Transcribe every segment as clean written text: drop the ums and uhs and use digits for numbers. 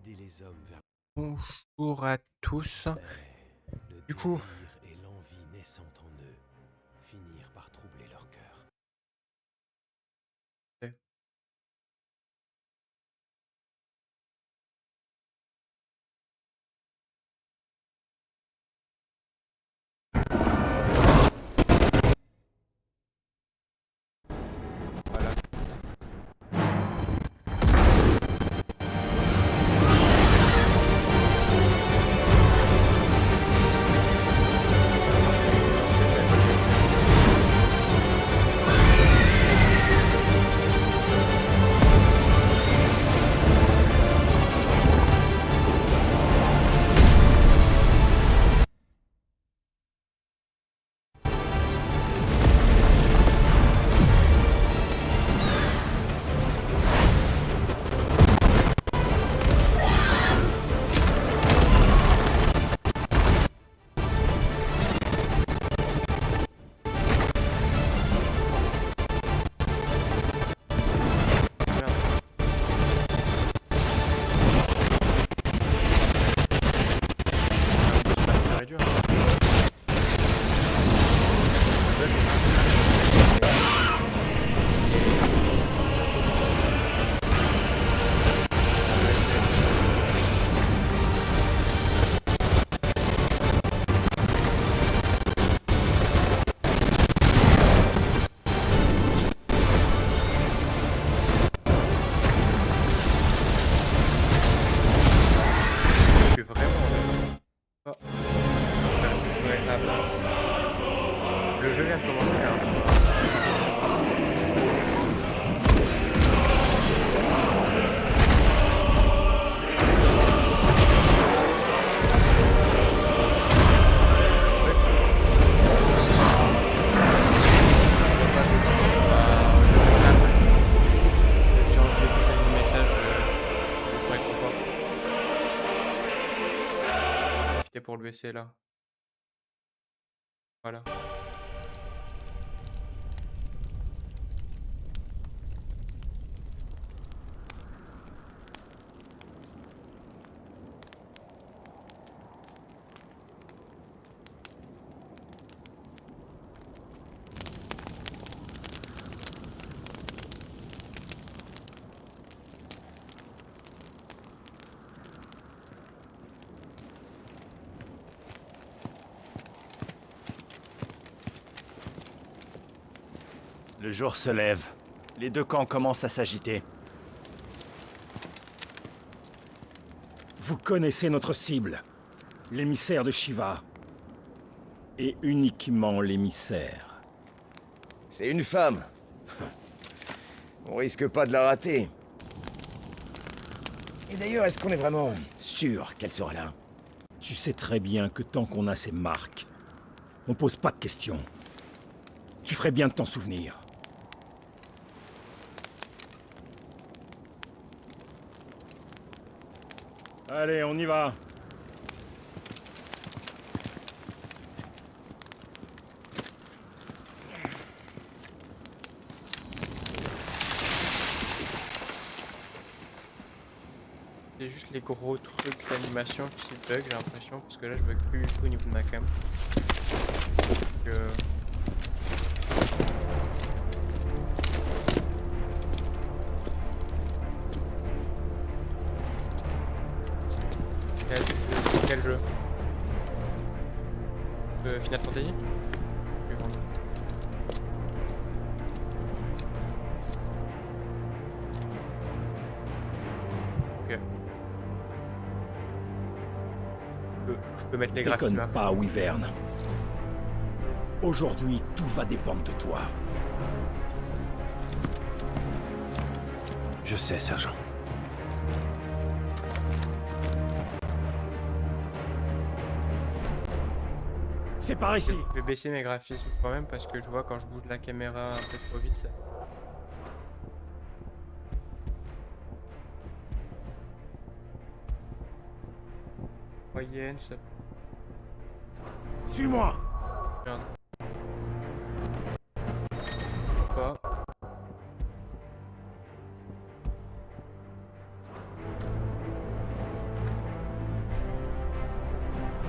guider les hommes vers Bonjour à tous. le Du coup, désir et l'envie naissant en eux finirent par troubler leur cœur. euh, voilà. Merde, ça réduire. Je suis vraiment. Oh, je vais à la place. Le jeu vient de commencer, hein. J'ai écouté mon message de son réconfort. Profiter pour le baisser là. Voilà. Le jour se lève. Les deux camps commencent à s'agiter. Vous connaissez notre cible, l'émissaire de Shiva. Et uniquement l'émissaire. C'est une femme. On risque pas de la rater. Et d'ailleurs, est-ce qu'on est vraiment sûr qu'elle sera là? Tu sais très bien que tant qu'on a ces marques, on pose pas de questions. Tu ferais bien de t'en souvenir. Allez, on y va. C'est juste les gros trucs d'animation qui bug, j'ai l'impression, parce que là je bug plus du tout au niveau de ma cam. Donc, quel jeu? Final Fantasy? Je vais vendre. Ok. Je peux mettre les graphismes Déconne à pas, Wyvern. Aujourd'hui, tout va dépendre de toi. Je sais, sergent. C'est par ici. Je vais baisser mes graphismes quand même parce que je vois quand je bouge la caméra un peu trop vite ça. Moyenne, ça. Suis-moi. Merde. Pas.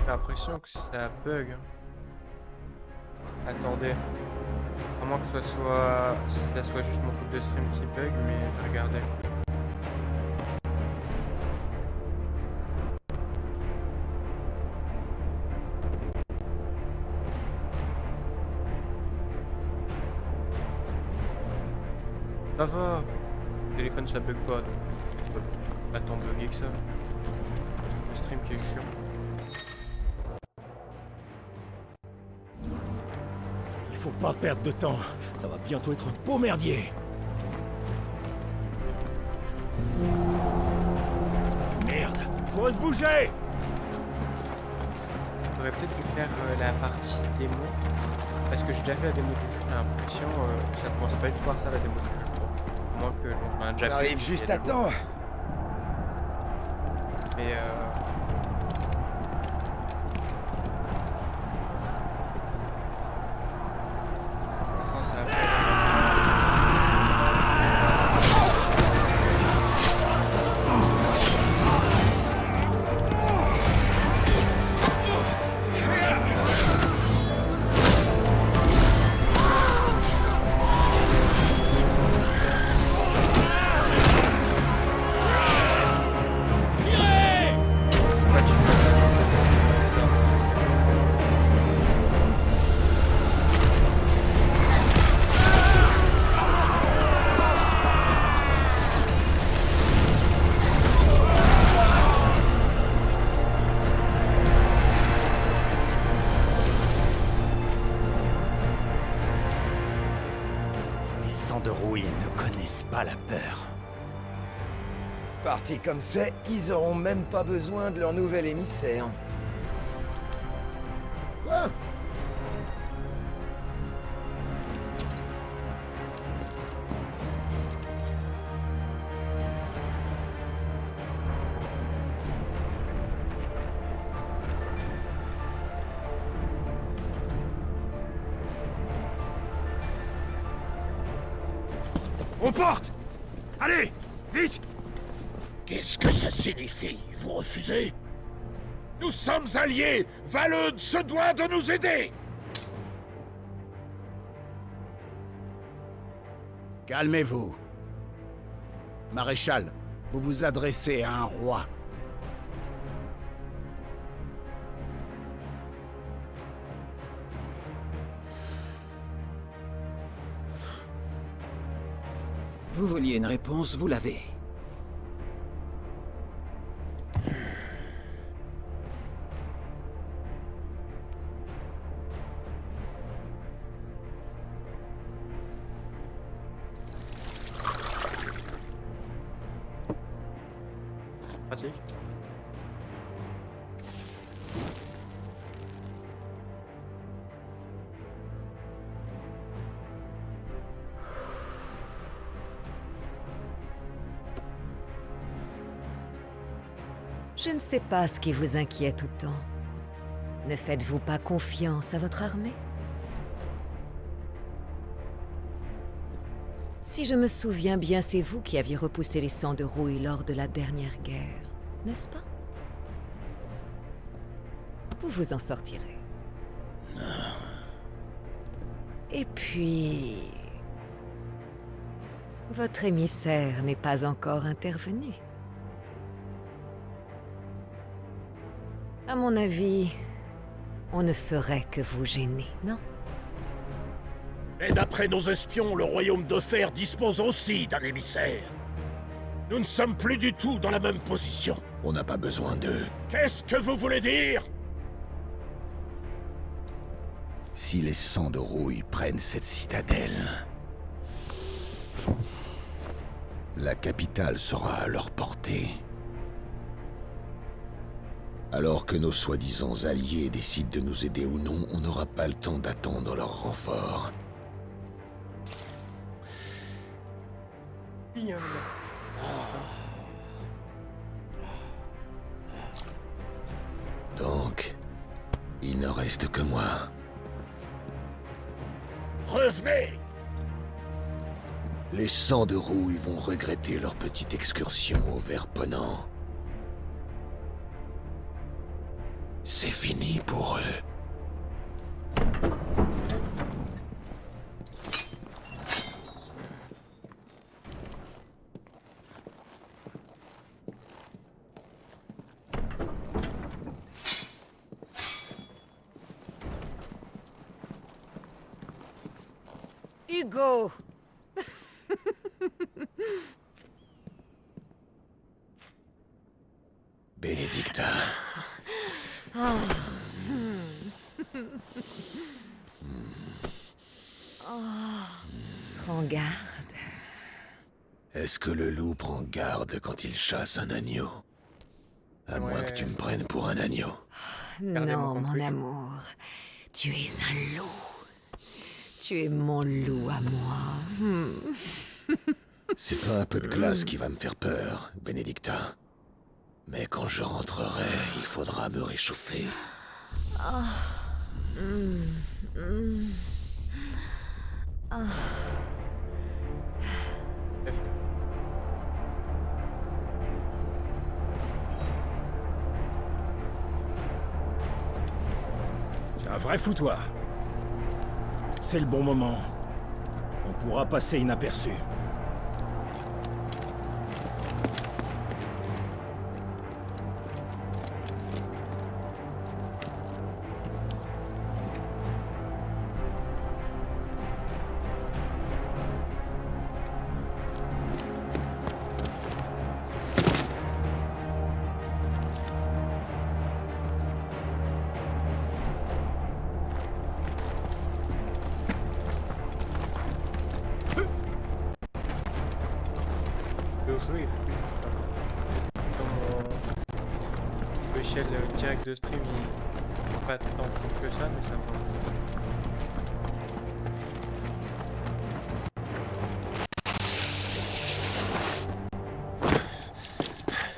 J'ai l'impression que ça bug. Attendez. À moins que ça soit juste mon truc de stream qui bug, mais je vais regarder. Ça va. Le téléphone ça bug pas, donc ça peut pas tant bugger que ça. Le stream qui est chiant. Il faut pas perdre de temps. Ça va bientôt être un beau merdier. Merde, faut se bouger. J'aurais peut-être dû faire la partie démo. Parce que j'ai déjà fait la démo du jeu, j'ai l'impression que ça commence pas du tout par ça la démo du jeu. À moins que je m'en souvienne déjà. On arrive juste à temps. Mais pour l'instant ça va pas. Les sangs de rouille ne connaissent pas la peur. Partis comme c'est, ils auront même pas besoin de leur nouvel émissaire. Quoi? Aux portes! Allez, vite! Qu'est-ce que ça signifie? Vous refusez? Nous sommes alliés! Valud se doit de nous aider! Calmez-vous. Maréchal, vous vous adressez à un roi. Vous vouliez une réponse, vous l'avez. Pratique. Je ne sais pas ce qui vous inquiète autant. Ne faites-vous pas confiance à votre armée? Si je me souviens bien, c'est vous qui aviez repoussé les sangs de rouille lors de la dernière guerre, n'est-ce pas? Vous vous en sortirez. Et puis... votre émissaire n'est pas encore intervenu. À mon avis, on ne ferait que vous gêner, non? Et d'après nos espions, le royaume de fer dispose aussi d'un émissaire. Nous ne sommes plus du tout dans la même position. On n'a pas besoin d'eux. Qu'est-ce que vous voulez dire? Si les sangs de rouille prennent cette citadelle, la capitale sera à leur portée. Alors que nos soi-disant alliés décident de nous aider ou non, on n'aura pas le temps d'attendre leur renfort. Donc, il ne reste que moi. Revenez! Les sangs de rouille vont regretter leur petite excursion au Verponant. C'est fini pour eux. Hugo! Benedicta. Prends garde. Est-ce que le loup prend garde quand il chasse un agneau? À moins que tu me prennes pour un agneau. Regardez Non, mon mon compute. amour. Tu es un loup. Tu es mon loup à moi. C'est pas un peu de glace qui va me faire peur, Benedicta. Mais quand je rentrerai, il faudra me réchauffer. C'est un vrai foutoir. C'est le bon moment. On pourra passer inaperçu. Le jeu est fluide. Dans mon logiciel direct de stream, il n'est pas tant fluide que ça, mais ça va.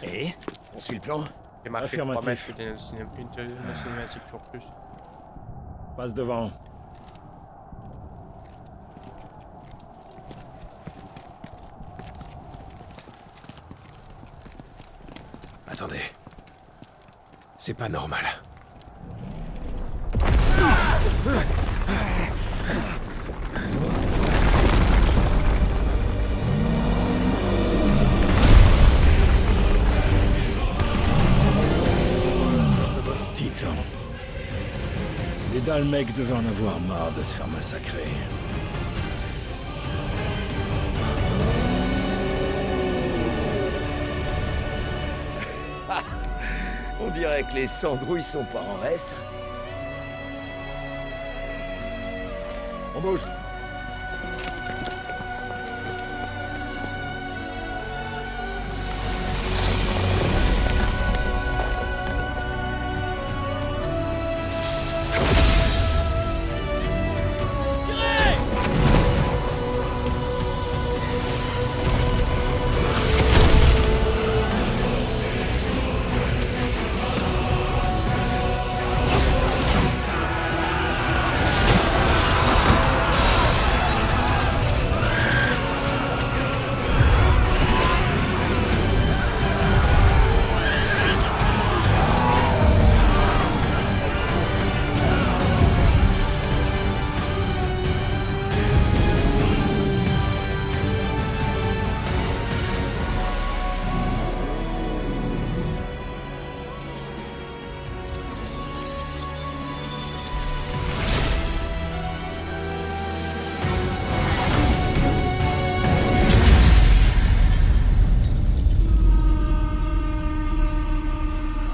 Et on suit le plan? J'ai marqué 3 Affirmatif. mètres, une cinématique toujours plus. Passe devant. Attendez. C'est pas normal. Titan. Les Dalmecs devaient en avoir marre de se faire massacrer. On dirait que les cendrouilles sont pas en reste. On bouge.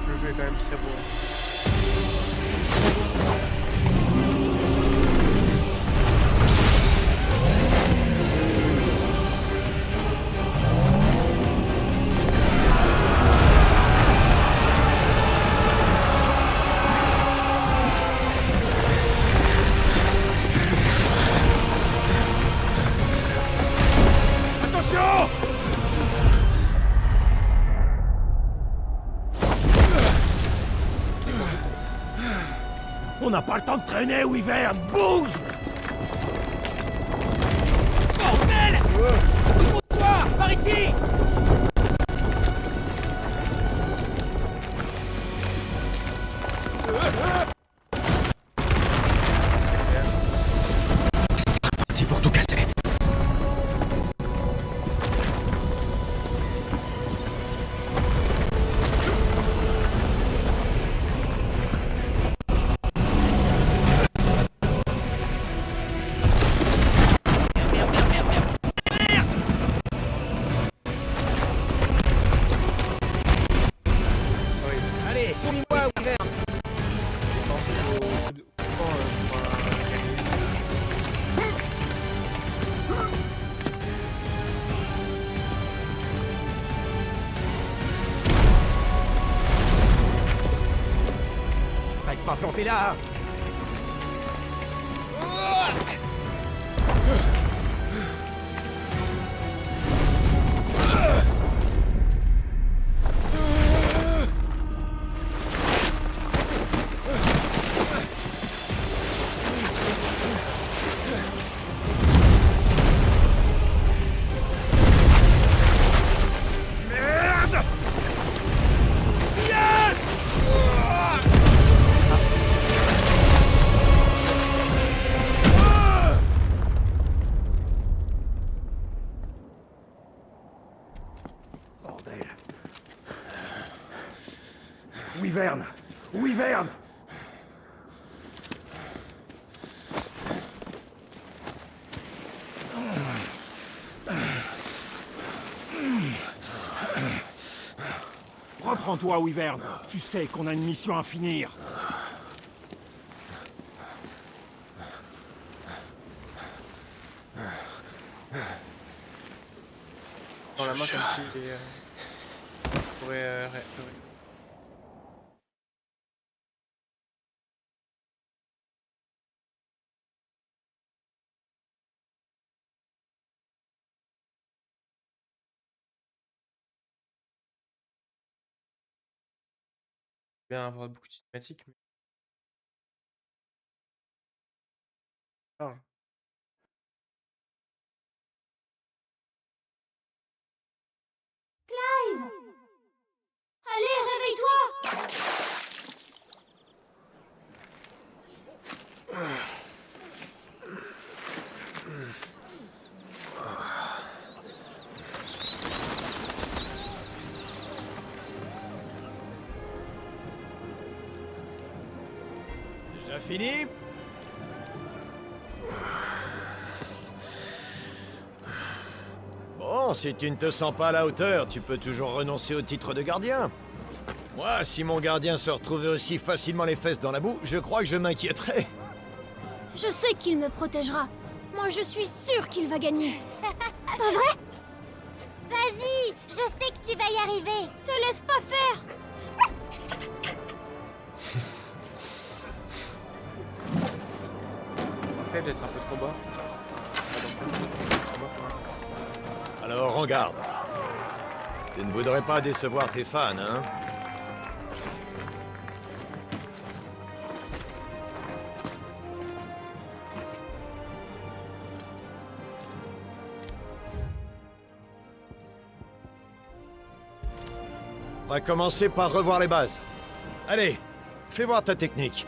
Le jeu est quand même très beau. On n'a pas le temps de traîner, Wyvern. Bouge! Bordel! Toi, par ici! pas planter là. Wyvern! Wyvern! Reprends-toi, Wyvern. Tu sais qu'on a une mission à finir. Dans la main comme si pourrait bien avoir beaucoup de cinématiques, mais large. Clive! Allez, réveille-toi! Déjà fini? Bon, si tu ne te sens pas à la hauteur, tu peux toujours renoncer au titre de gardien. Moi, si mon gardien se retrouvait aussi facilement les fesses dans la boue, je crois que je m'inquiéterais. Je sais qu'il me protégera. Moi, je suis sûre qu'il va gagner. Pas vrai? Vas-y, je sais que tu vas y arriver. Te laisse pas faire. Peut-être d'être un peu trop bas. Alors, en garde. Tu ne voudrais pas décevoir tes fans, hein? On va commencer par revoir les bases. Allez, fais voir ta technique.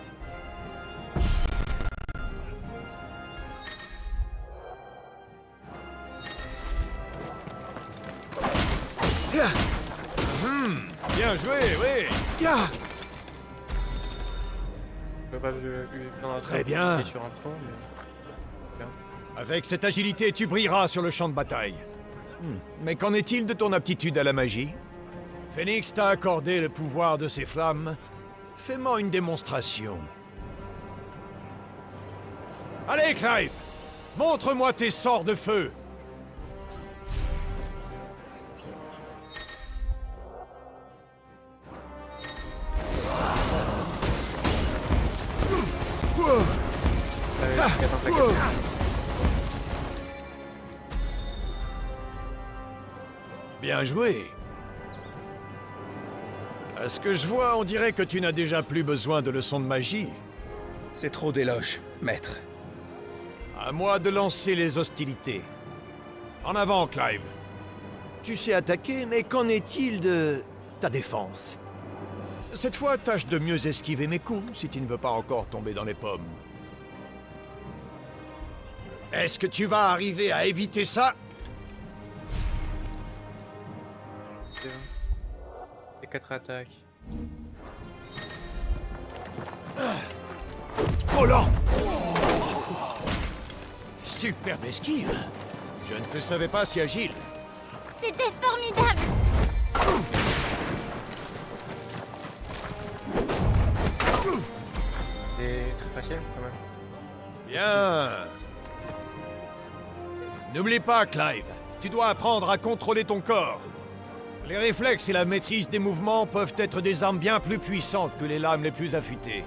Bien joué, oui. Je peux pas lui prendre un Très trait, bien. sur un tronc, mais... bien. Avec cette agilité, tu brilleras sur le champ de bataille. Mais qu'en est-il de ton aptitude à la magie? Phoenix t'a accordé le pouvoir de ses flammes. Fais-moi une démonstration. Allez, Clive! Montre-moi tes sorts de feu! Bien joué. À ce que je vois, on dirait que tu n'as déjà plus besoin de leçons de magie. C'est trop d'éloges, maître. À moi de lancer les hostilités. En avant, Clive. Tu sais attaquer, mais qu'en est-il de ta défense? Cette fois, tâche de mieux esquiver mes coups, si tu ne veux pas encore tomber dans les pommes. Est-ce que tu vas arriver à éviter ça? Les 4 attaques. Oh là! Superbe esquive! Je ne te savais pas si agile. C'était formidable. C'est très facile quand même. Bien. N'oublie pas, Clive. Tu dois apprendre à contrôler ton corps. Les réflexes et la maîtrise des mouvements peuvent être des armes bien plus puissantes que les lames les plus affûtées.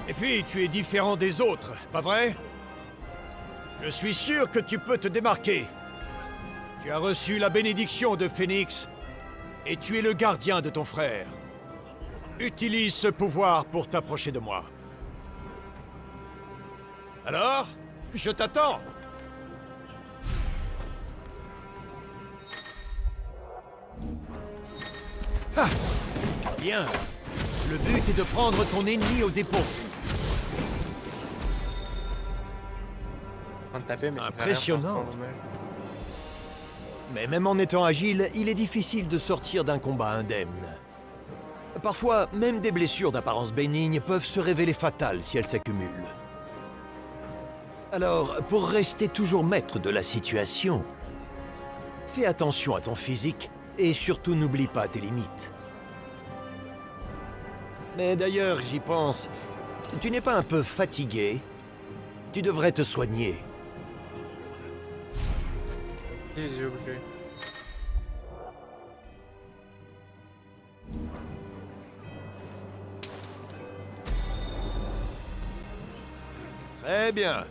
Et puis, tu es différent des autres, pas vrai? Je suis sûr que tu peux te démarquer. Tu as reçu la bénédiction de Phénix, et tu es le gardien de ton frère. Utilise ce pouvoir pour t'approcher de moi. Alors, je t'attends. Ah! Bien. Le but est de prendre ton ennemi au dépourvu. En train de taper, mais ça fait rien, Impressionnant. c'est dommage. Mais même en étant agile, il est difficile de sortir d'un combat indemne. Parfois, même des blessures d'apparence bénigne peuvent se révéler fatales si elles s'accumulent. Alors, pour rester toujours maître de la situation, fais attention à ton physique et surtout n'oublie pas tes limites. Mais d'ailleurs, j'y pense, tu n'es pas un peu fatigué? Tu devrais te soigner. J'ai obligé. Très bien.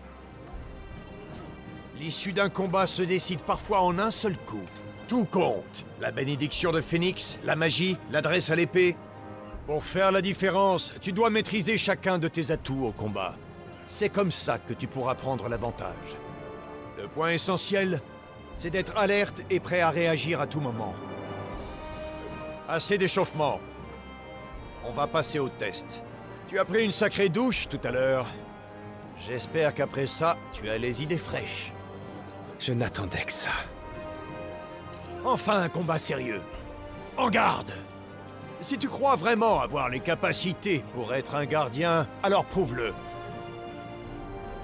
L'issue d'un combat se décide parfois en un seul coup. Tout compte. La bénédiction de Phénix, la magie, l'adresse à l'épée. Pour faire la différence, tu dois maîtriser chacun de tes atouts au combat. C'est comme ça que tu pourras prendre l'avantage. Le point essentiel, c'est d'être alerte et prêt à réagir à tout moment. Assez d'échauffement. On va passer au test. Tu as pris une sacrée douche tout à l'heure. J'espère qu'après ça, tu as les idées fraîches. Je n'attendais que ça. Enfin un combat sérieux. En garde! Si tu crois vraiment avoir les capacités pour être un gardien, alors prouve-le.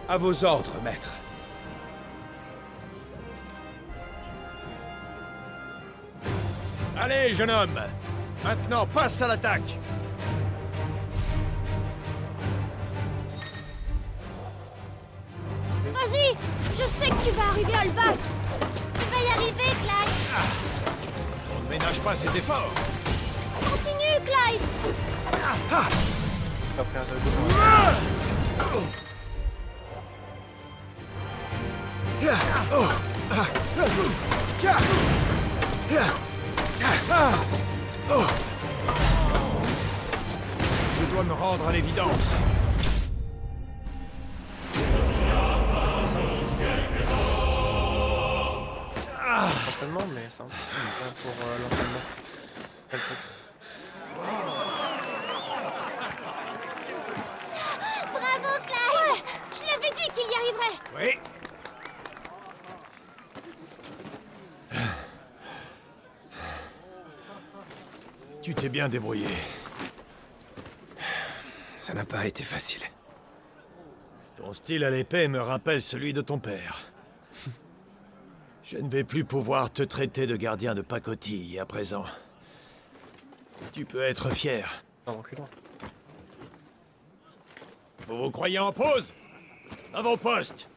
À vos ordres, maître. Allez, jeune homme! Maintenant, passe à l'attaque! Vas-y! Je sais que tu vas arriver à le battre! Tu vas y arriver, Clive! On ne ménage pas ses efforts! Continue, Clive! Pas pris un seul coup. Je dois me rendre à l'évidence. Certainement, mais c'est un peu pour l'entraînement. Quel truc. Bravo, Clive! Ouais, je l'avais dit qu'il y arriverait! Oui. Tu t'es bien débrouillé. Ça n'a pas été facile. Ton style à l'épée me rappelle celui de ton père. Je ne vais plus pouvoir te traiter de gardien de pacotille à présent. Tu peux être fier. Non, reculons. Vous vous croyez en pause? À vos postes!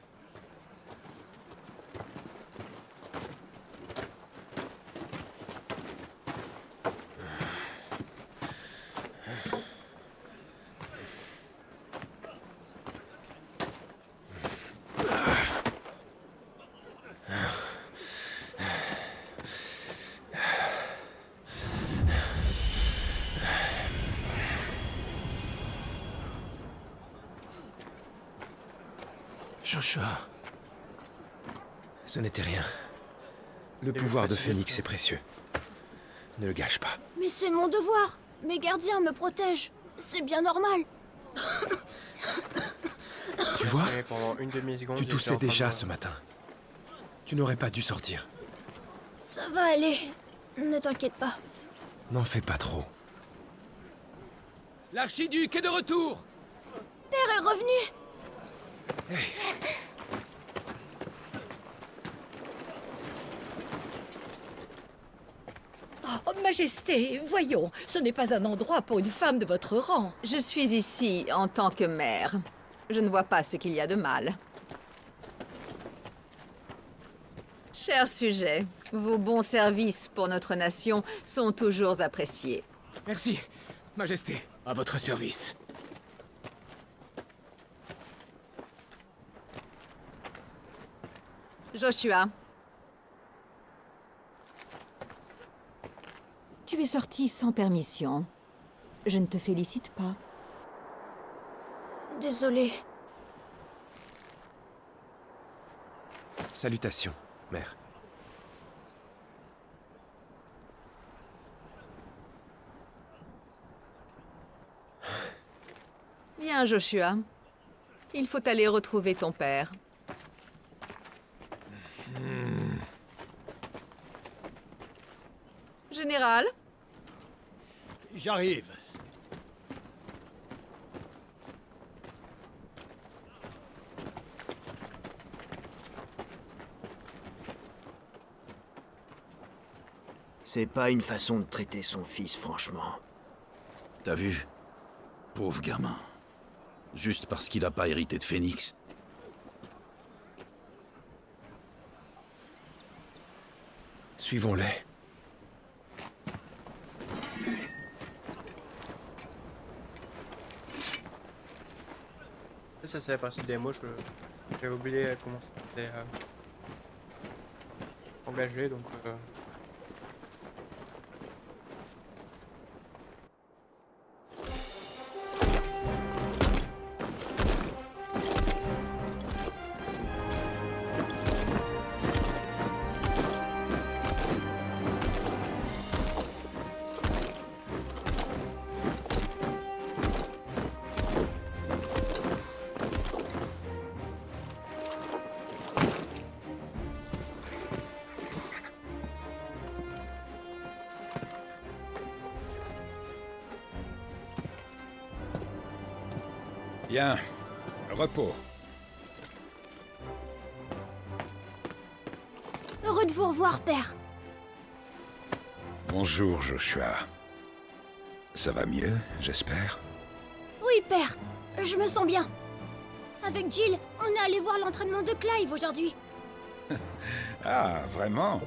Joshua. Ce n'était rien. Le Et pouvoir le de fatigué. Phénix est précieux. Ne le gâche pas. Mais c'est mon devoir! Mes gardiens me protègent! C'est bien normal! Tu vois, Et pendant une demi-seconde, tu j'étais toussais en train de déjà voir. ce matin. Tu n'aurais pas dû sortir. Ça va aller. Ne t'inquiète pas. N'en fais pas trop. L'archiduc est de retour! Père est revenu! Oh, Majesté, voyons, ce n'est pas un endroit pour une femme de votre rang. Je suis ici en tant que mère. Je ne vois pas ce qu'il y a de mal. Cher sujet, vos bons services pour notre nation sont toujours appréciés. Merci, Majesté. À votre service. Joshua. Tu es sorti sans permission. Je ne te félicite pas. Désolée. Salutations, mère. Viens, Joshua. Il faut aller retrouver ton père. Général? J'arrive. C'est pas une façon de traiter son fils, franchement. T'as vu? Pauvre gamin. Juste parce qu'il a pas hérité de Phoenix. Suivons-les. Ça, c'est la partie de démo. J'avais oublié comment c'était engagé, donc... Bien. Repos. Heureux de vous revoir, père. Bonjour, Joshua. Ça va mieux, j'espère? Oui, père. Je me sens bien. Avec Jill, on est allé voir l'entraînement de Clive aujourd'hui. Ah, vraiment?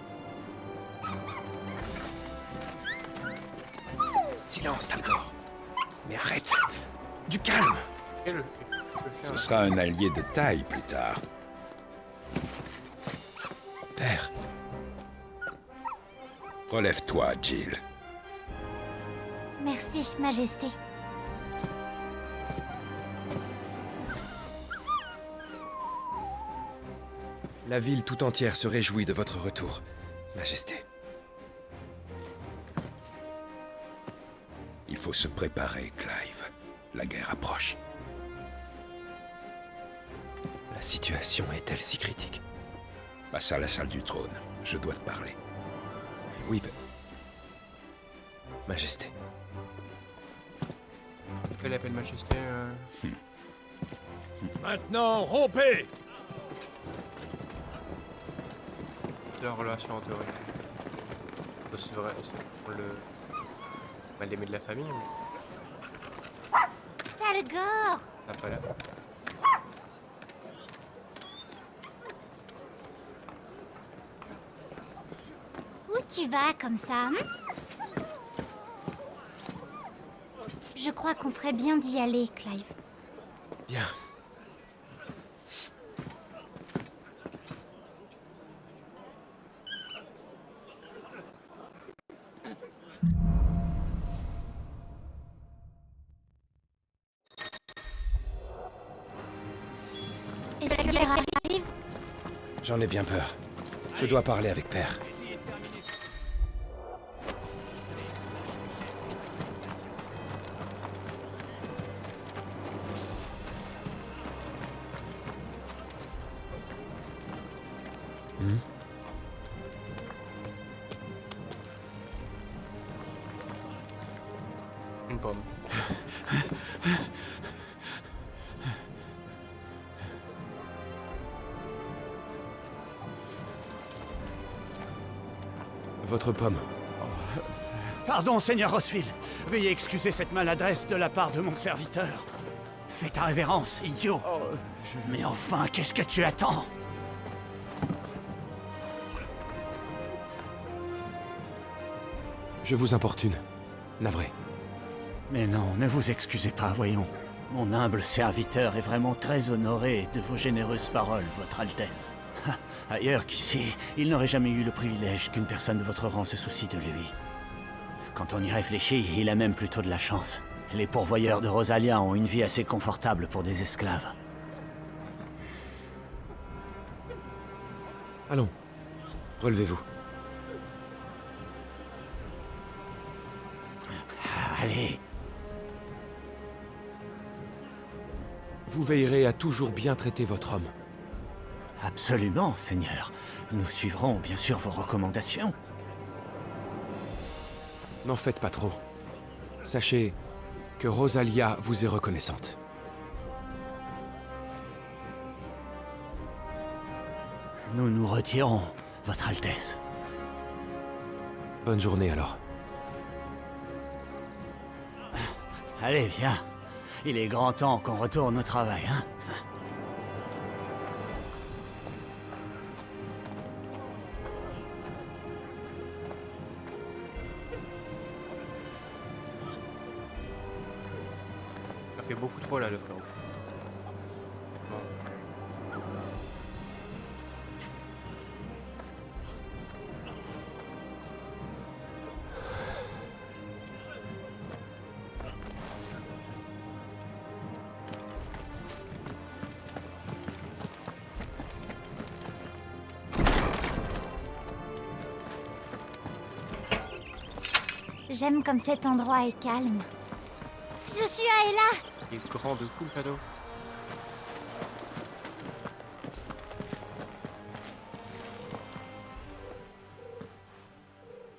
Silence, Talgor. Mais arrête. Du calme. Et le Ce sera un allié de taille plus tard. Père. Relève-toi, Jill. Merci, Majesté. La ville tout entière se réjouit de votre retour, Majesté. Il faut se préparer, Clive. La guerre approche. La situation est-elle si critique? Passe à la salle du trône. Je dois te parler. Oui, Majesté. Quelle appelle Majesté Maintenant, rompez! C'est la relation en théorie. C'est vrai, c'est pour le mal aimé de la famille, mais Talgor! t'as pas la... Où tu vas comme ça, hein? Je crois qu'on ferait bien d'y aller, Clive. Bien. Est-ce que l'air arrive? J'en ai bien peur. Je dois parler avec Père. Une pomme. Votre pomme. Pardon, Seigneur Rosfield. Veuillez excuser cette maladresse de la part de mon serviteur. Fais ta révérence, idiot. Mais enfin, qu'est-ce que tu attends? Je vous importune. Navré. Mais non, ne vous excusez pas, voyons. Mon humble serviteur est vraiment très honoré de vos généreuses paroles, Votre Altesse. Ailleurs qu'ici, il n'aurait jamais eu le privilège qu'une personne de votre rang se soucie de lui. Quand on y réfléchit, il a même plutôt de la chance. Les pourvoyeurs de Rosalia ont une vie assez confortable pour des esclaves. Allons, relevez-vous. Allez. Vous veillerez à toujours bien traiter votre homme. Absolument, Seigneur. Nous suivrons bien sûr vos recommandations. N'en faites pas trop. Sachez que Rosalia vous est reconnaissante. Nous nous retirons, Votre Altesse. Bonne journée alors. Allez, viens. Il est grand temps qu'on retourne au travail, hein? Ça fait beaucoup trop là, le frérot. J'aime comme cet endroit est calme. Joshua est là! Il est grand de fou le cadeau.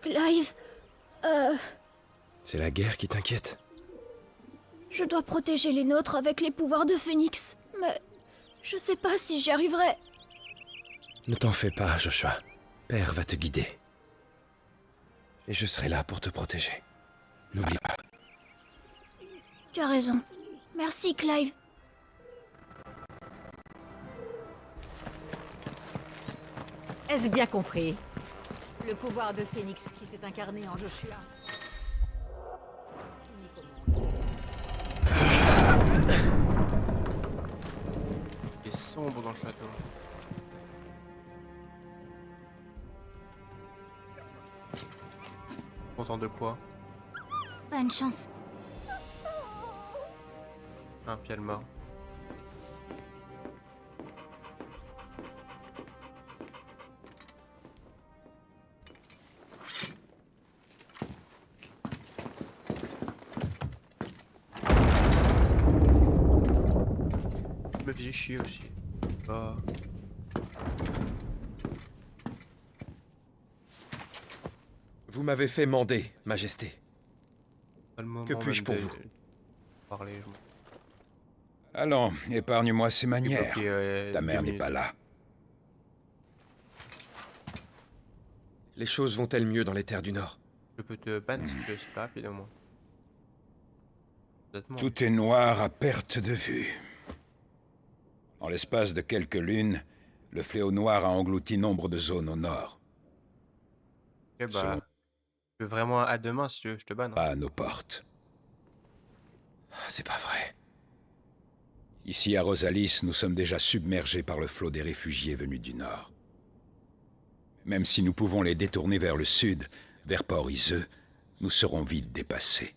Clive, C'est la guerre qui t'inquiète? je dois protéger les nôtres avec les pouvoirs de Phénix, mais je sais pas si j'y arriverai. Ne t'en fais pas, Joshua. Père va te guider. Et je serai là pour te protéger. N'oublie pas. Tu as raison. Merci, Clive. Est-ce bien compris? Le pouvoir de Phénix qui s'est incarné en Joshua. Il est sombre dans le château. Content de quoi? Bonne chance. Un pied mort. Je me faisais chier aussi. Ah. Vous m'avez fait mander, Majesté. Pas le moment Que puis-je même pour de vous? parler, je m'en- Allons, épargne-moi ces manières. bloqué, Ta mère 2 n'est minutes. pas là. Les choses vont-elles mieux dans les terres du Nord? Je peux te ban si tu veux, c'est pas rapide au moins. Honnêtement. Tout est noir à perte de vue. En l'espace de quelques lunes, le fléau noir a englouti nombre de zones au nord. Ok, bah, Selon- je veux vraiment à demain si tu veux, je te banne. Pas à nos portes. C'est pas vrai. Ici à Rosalis, nous sommes déjà submergés par le flot des réfugiés venus du nord. Même si nous pouvons les détourner vers le sud, vers Port-Iseux, nous serons vite dépassés.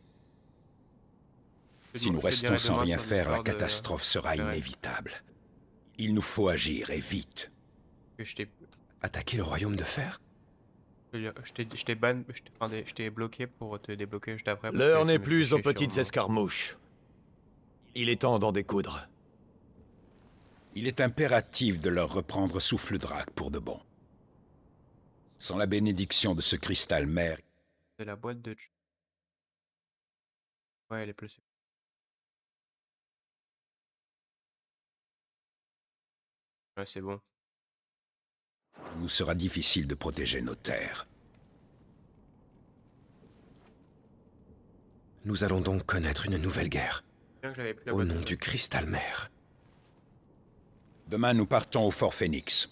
Si nous restons sans rien faire, la catastrophe sera inévitable. Il nous faut agir, et vite. Que je t'ai Attaquer le royaume de fer? je t'ai ban, je t'ai bloqué pour te débloquer juste après. parce L'heure que n'est tu me plus fais aux chier sur petites moi. escarmouches. Il est temps d'en découdre. Il est impératif de leur reprendre Souffle-Drac pour de bon. Sans la bénédiction de ce cristal mère, C'est la boîte de... Ouais, elle est plus... Ouais, c'est bon. il nous sera difficile de protéger nos terres. Nous allons donc connaître une nouvelle guerre. Bien que j'avais pris la Au boîte nom de... du cristal mère. Demain, nous partons au Fort Phénix.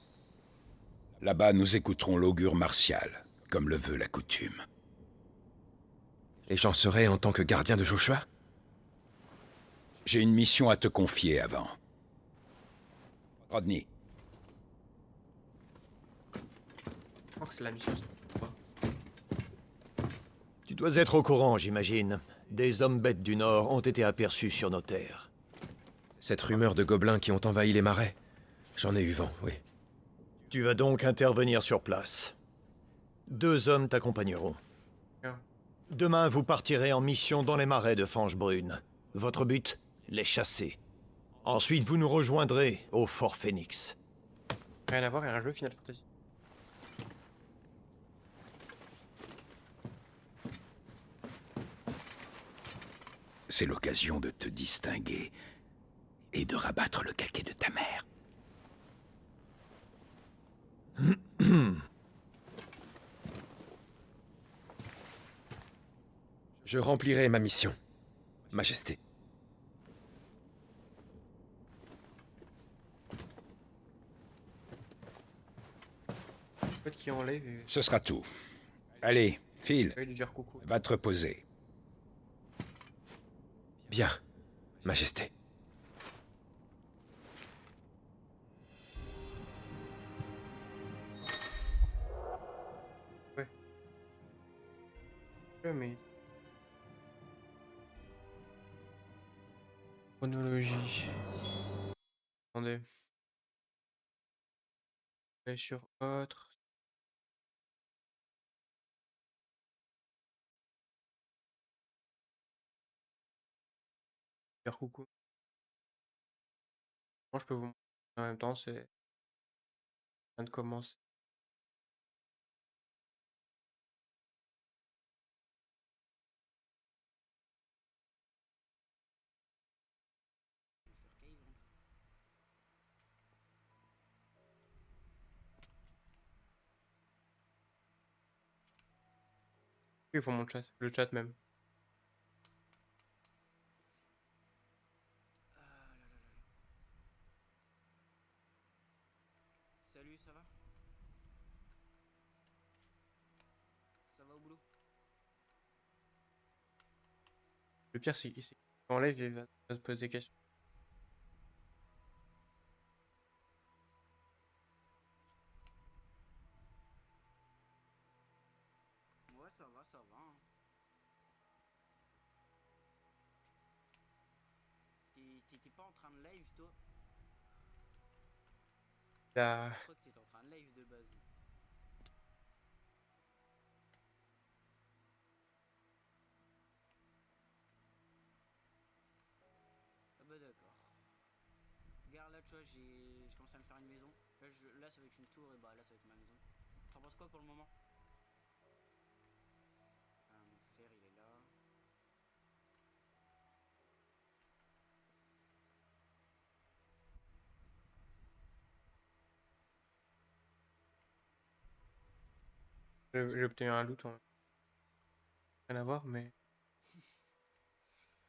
Là-bas, nous écouterons l'augure martial, comme le veut la coutume. Et j'en serai en tant que gardien de Joshua? J'ai une mission à te confier avant. Rodney, c'est la mission. Tu dois être au courant, j'imagine. Des hommes bêtes du Nord ont été aperçus sur nos terres. Cette rumeur de gobelins qui ont envahi les marais. J'en ai eu vent, oui. Tu vas donc intervenir sur place. 2 hommes t'accompagneront. Bien. Demain, vous partirez en mission dans les marais de Fange-Brune. Votre but? Les chasser. Ensuite, vous nous rejoindrez au Fort Phoenix. Rien à voir avec un jeu Final Fantasy. C'est l'occasion de te distinguer et de rabattre le caquet de ta mère. Je remplirai ma mission, Majesté. Qui enlève et... Ce sera tout. Allez, file. lui dire coucou. Va te reposer. Bien, Majesté. Ouais. Mais... Chronologie. Attendez. Et sur autre. Faire coucou. Moi je peux vous montrer en même temps, c'est... vient de commencer. Il faut mon chat, le chat même. Salut, ça va? Ça va au boulot? Le pire c'est qu'il enlève et il va se poser des questions. Ouais, ça va, hein. T'étais pas en train de live, toi? La... Je crois que t'étais en train de live de base. Ah bah d'accord. Regarde là, tu vois, j'ai commencé à me faire une maison. Là, ça va être une tour et bah là, ça va être ma maison. T'en penses quoi pour le moment? Ah, mon fer, il est là. J'ai obtenu un loot, hein. Rien à voir, mais...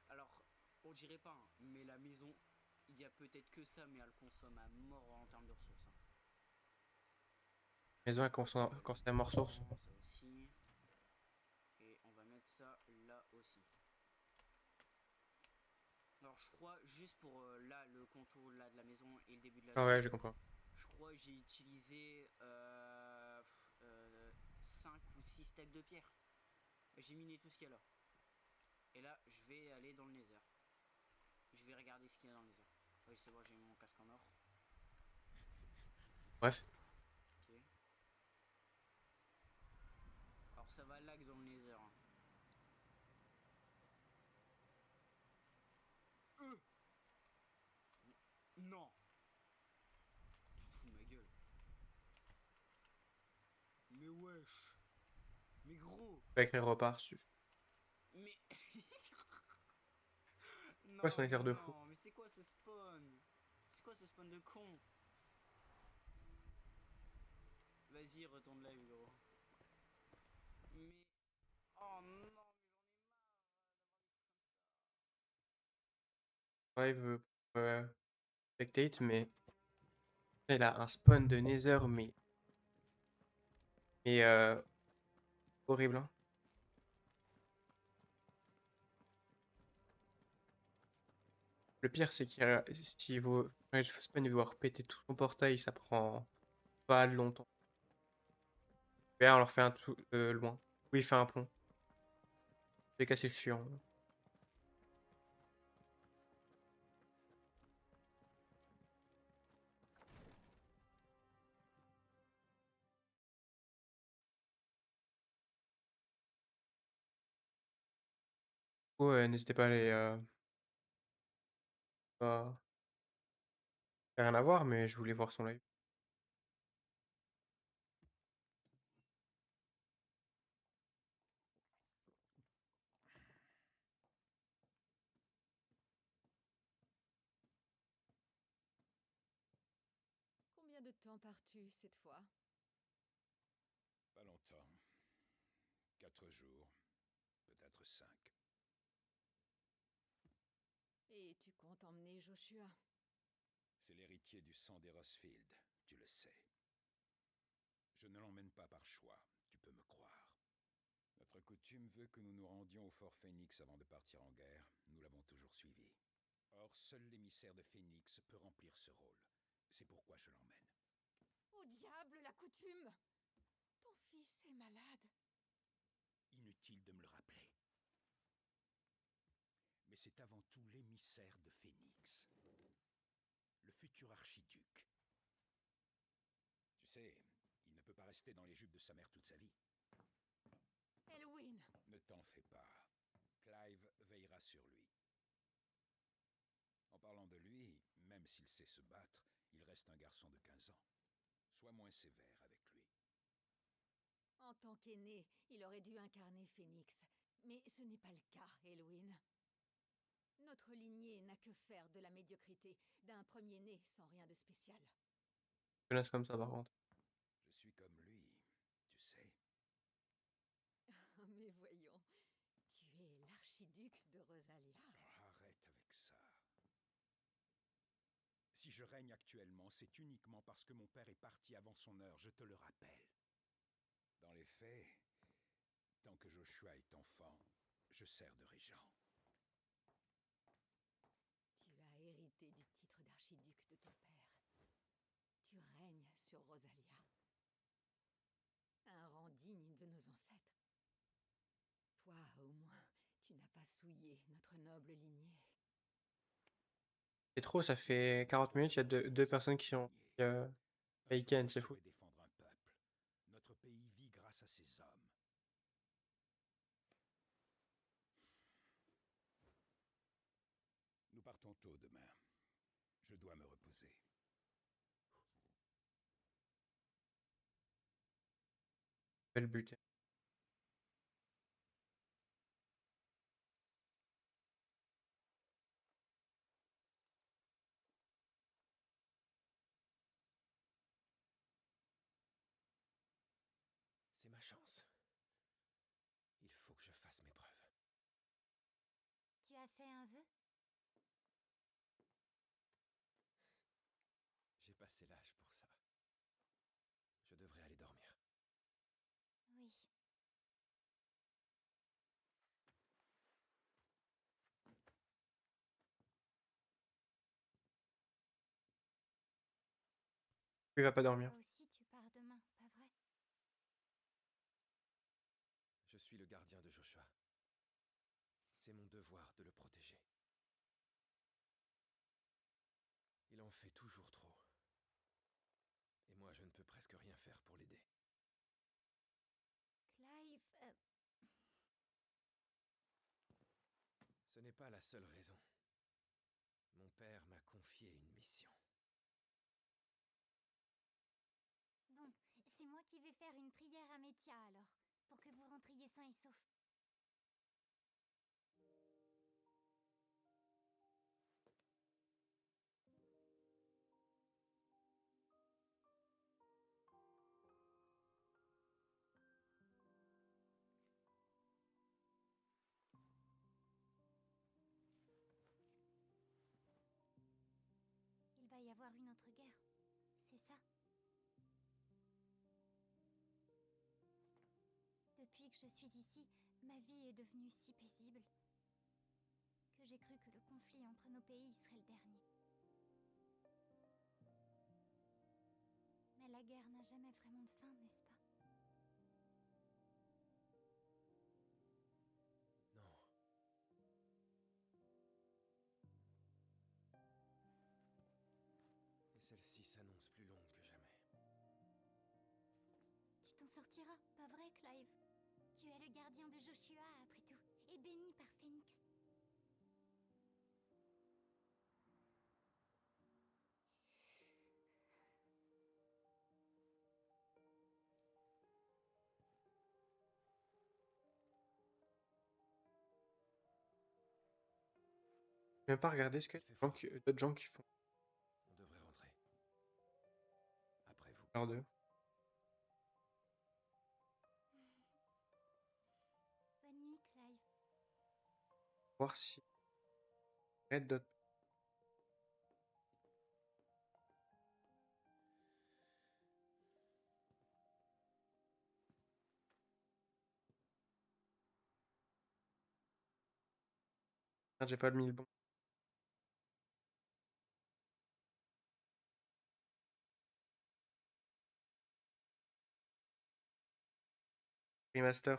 Alors, on dirait pas, hein, mais la maison, il y a peut-être que ça, mais elle consomme à mort en termes de ressources. Hein. Maison quand c'est à mort source. Ça aussi. Et on va mettre ça là aussi. Alors je crois, juste pour là, le contour là de la maison et le début de la Ah ouais, je comprends. Je crois que j'ai utilisé 5 ou 6 stacks de pierre. J'ai miné tout ce qu'il y a là. Et là, je vais aller dans le nether. Je vais regarder ce qu'il y a dans le nether. Oui, c'est bon, j'ai mon casque en or. Bref. Ok. Alors ça va lag dans le nether. Hein. Non. Tu te fous de ma gueule. Mais wesh. Mais gros. Je vais écrire repart. Mais... non, quoi son nether de fou? Mais c'est quoi ce spawn? C'est quoi ce spawn de con? Vas-y, retourne live, gros. Mais... oh non, mais j'en ai marre Live spectate, mais... il a un spawn de nether, mais horrible, hein. Le pire, c'est qu'il si vous spawn et voir péter tout son portail, ça prend pas longtemps. Et là, on leur fait un tout loin. Oui, il fait un pont. C'est cassé chiant. Ouais, n'hésitez pas à aller. Pas... Rien à voir, mais je voulais voir son live. Combien de temps pars-tu cette fois? Pas longtemps. 4 jours. Peut-être 5. Et tu comptes emmener Joshua? C'est l'héritier du sang des Rosfield, tu le sais. Je ne l'emmène pas par choix, tu peux me croire. Notre coutume veut que nous nous rendions au fort Phoenix avant de partir en guerre. Nous l'avons toujours suivi. Or, seul l'émissaire de Phoenix peut remplir ce rôle. C'est pourquoi je l'emmène. Au diable, la coutume! Ton fils est malade. Inutile de me le rappeler. Mais c'est avant tout l'émissaire de Phoenix. Le futur archiduc. Tu sais, il ne peut pas rester dans les jupes de sa mère toute sa vie. Elwyn! Ne t'en fais pas. Clive veillera sur lui. En parlant de lui, même s'il sait se battre, il reste un garçon de 15 ans. Sois moins sévère avec lui. En tant qu'aîné, il aurait dû incarner Phoenix. Mais ce n'est pas le cas, Elwyn. Notre lignée n'a que faire de la médiocrité, d'un premier-né sans rien de spécial. Je laisse comme ça, par contre. Je suis comme lui, tu sais. Mais voyons, tu es l'archiduc de Rosalia. Oh, arrête avec ça. Si je règne actuellement, c'est uniquement parce que mon père est parti avant son heure, je te le rappelle. Dans les faits, tant que Joshua est enfant, je sers de régent. Tu as hérité du titre d'archiduc de ton père. Tu règnes sur Rosalia. Un rang digne de nos ancêtres. Toi, au moins, tu n'as pas souillé notre noble lignée. C'est trop, ça fait 40 minutes, il y a deux personnes qui ont Aiken, c'est fou. Défendre un peuple. Notre pays vit grâce à ses hommes. Nous partons tôt demain. Je dois me reposer. Belle but. C'est ma chance. Il faut que je fasse mes preuves. Tu as fait un vœu? J'ai passé l'âge pour ça. Je devrais aller dormir. Oui. Il va pas dormir. Toi aussi, tu pars demain, pas vrai? Je suis le gardien de Joshua. C'est mon devoir de le protéger. Il en fait toujours trop. Et moi, je ne peux presque rien faire pour l'aider. Clive... Ce n'est pas la seule raison. Mon père m'a confié une mission. Bon, c'est moi qui vais faire une prière à Métia alors, pour que vous rentriez sains et saufs. Il va y avoir une autre guerre, c'est ça? Depuis que je suis ici, ma vie est devenue si paisible que j'ai cru que le conflit entre nos pays serait le dernier. Mais la guerre n'a jamais vraiment de fin, n'est-ce pas? sortira, pas vrai, Clive? Tu es le gardien de Joshua, après tout, et béni par Phoenix. J'ai même pas regardé ce qu'il y a d'autres gens qui font. On devrait rentrer. Après vous. Par deux. Bonne nuit, Clive. Voir si. Red Dot. Ah, j'ai pas mis le bon. Remaster.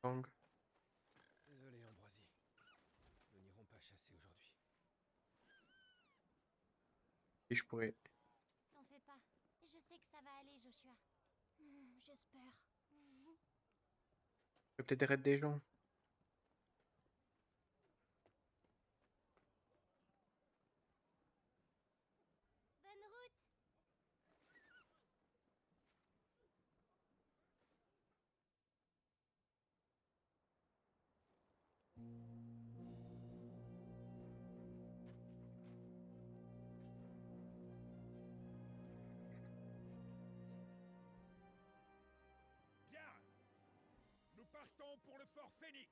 Gang. Désolé, Ambroisie. Nous n'irons pas chasser aujourd'hui. Et je pourrais. T'en fais pas. Je sais que ça va aller, Joshua. J'espère. Je peux peut-être raid des gens. Bonne route. Bien. Nous partons pour le fort Phoenix.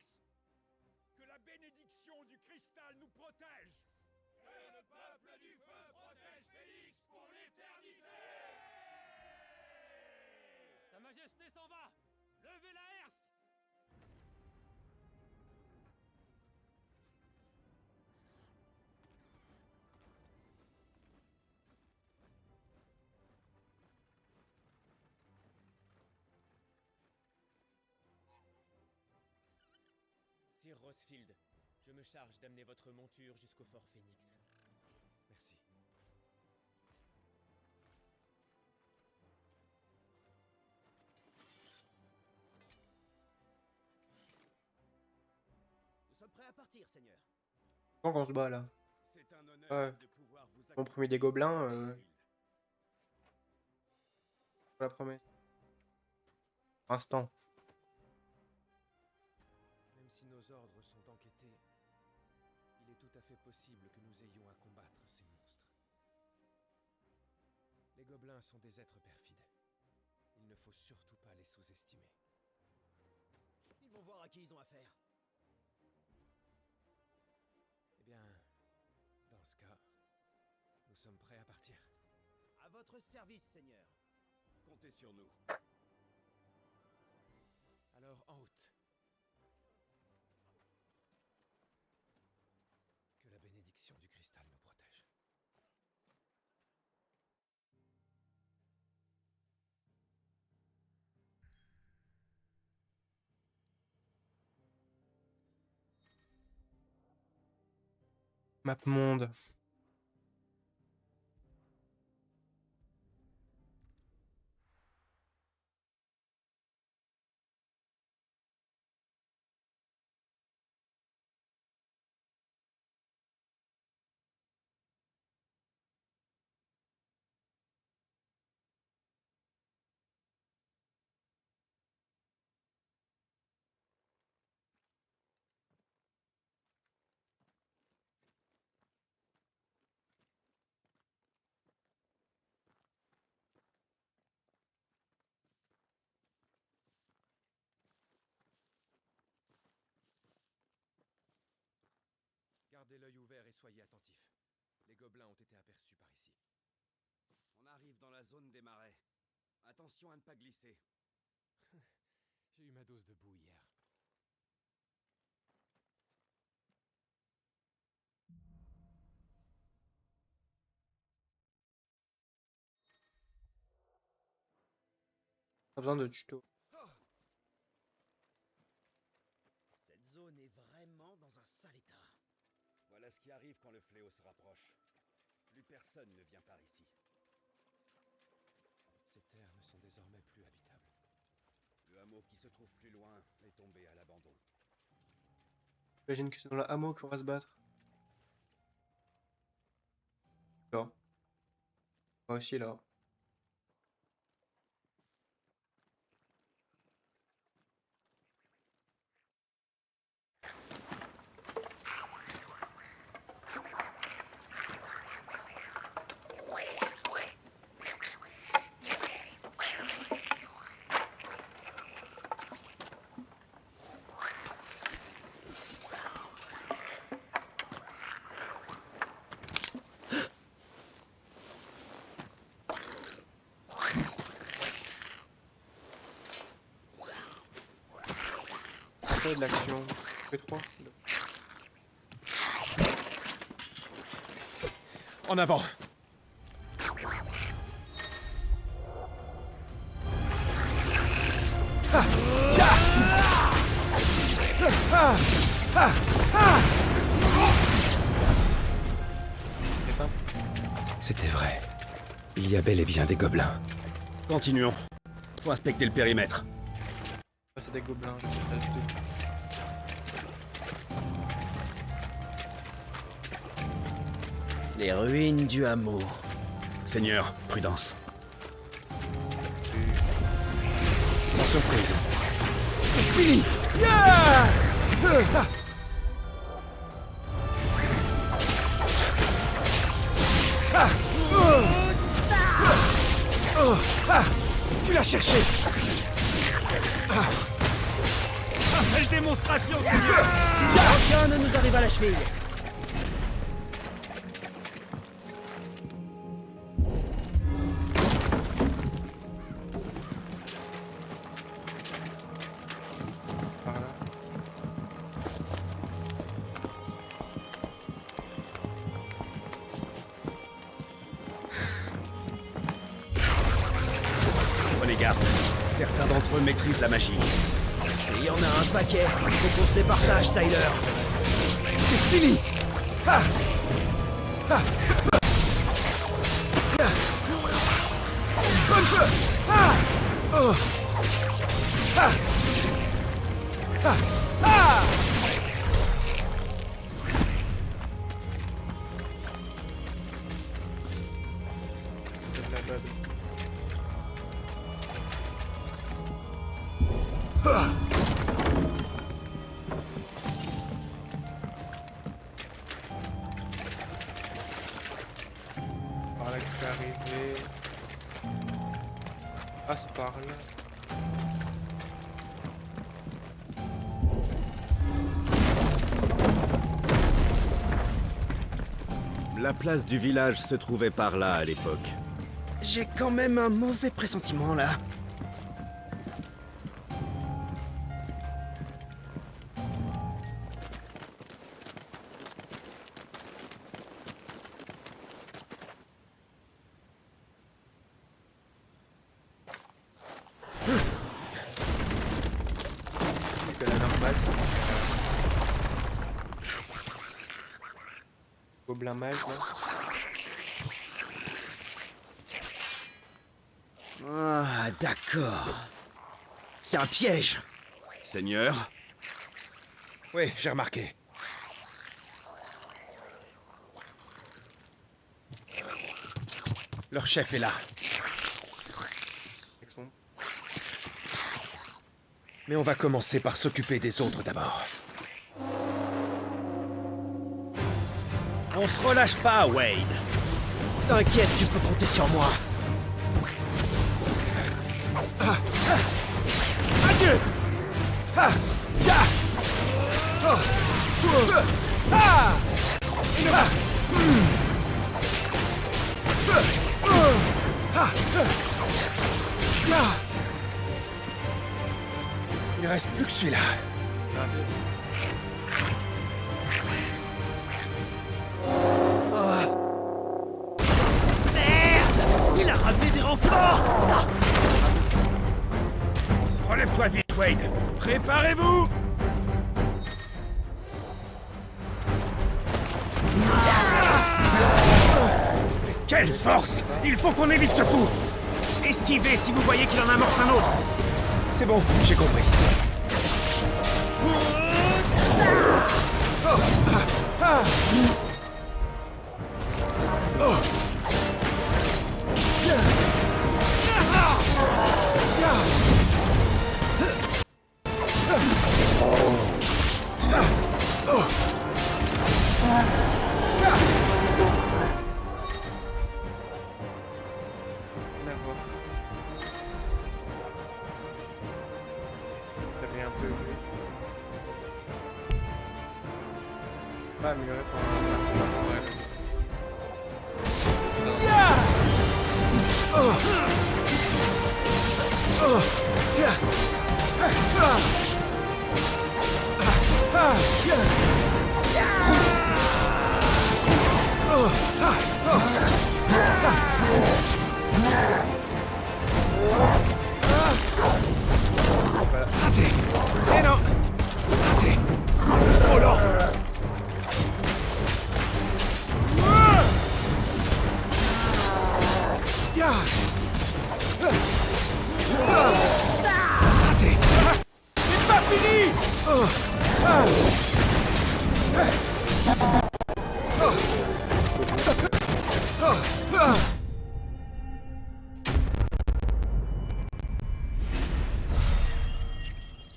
Que la bénédiction du cristal nous protège. Que le peuple du feu protège Phoenix pour l'éternité. Sa Majesté s'en va! Levez la herse! Sir Rosfield, je me charge d'amener votre monture jusqu'au fort Phoenix. Merci. Nous sommes prêts à partir, Seigneur. Quand on se bat là. C'est un honneur Ouais. de pouvoir vous Mon premier des gobelins. Pour la promesse. Instant. Même si nos ordres sont enquêtés, il est tout à fait possible que nous ayons à combattre ces monstres. Les gobelins sont des êtres perfides. Il ne faut surtout pas les sous-estimer. Ils vont voir à qui ils ont affaire. Eh bien, dans ce cas, nous sommes prêts à partir. À votre service, Seigneur. Comptez sur nous. Alors, en route. Que la bénédiction du cristal nous protège. Map monde. Gardez l'œil ouvert et soyez attentifs. Les gobelins ont été aperçus par ici. On arrive dans la zone des marais. Attention à ne pas glisser. J'ai eu ma dose de boue hier. Pas besoin de tuto. Cette zone zone est vraiment dans un sale état. Voilà ce qui arrive quand le fléau se rapproche. Plus personne ne vient par ici. Ces terres ne sont désormais plus habitables. Le hameau qui se trouve plus loin est tombé à l'abandon. J'imagine que c'est dans le hameau qu'on va se battre. Là. Moi aussi là. De l'action. P3. En avant! C'était vrai. Il y a bel et bien des gobelins. Continuons. Faut inspecter le périmètre. C'est des gobelins, je sais pas, Les ruines du hameau. Seigneur, prudence. Sans surprise. C'est fini! Tu l'as cherché! Quelle démonstration, Seigneur! Aucun ne nous arrive à la cheville. Prenez garde. Certains d'entre eux maîtrisent la magie. Il y en a un paquet. Faut qu'on se les partage, Tyler. C'est fini! Bonne jeu! Par là que je suis arrivé. Ah, c'est par là. La place du village se trouvait par là à l'époque. J'ai quand même un mauvais pressentiment là. C'est la normale. Gobelin mage là. Ah, d'accord. C'est un piège. Seigneur? Oui, j'ai remarqué. Leur chef est là. Mais on va commencer par s'occuper des autres d'abord. On se relâche pas, Wade. T'inquiète, tu peux compter sur moi. Adieu! Il reste plus que celui-là. Merde! Il a ramené des renforts! Relève-toi vite, Wade. Préparez-vous! Quelle force! Il faut qu'on évite ce coup! Esquivez si vous voyez qu'il en amorce un autre! C'est bon, j'ai compris. J'avais un peu vu. Pas amélioré pour l'instant. Raté! Eh non! Raté! Trop lent! Raté! C'est pas fini!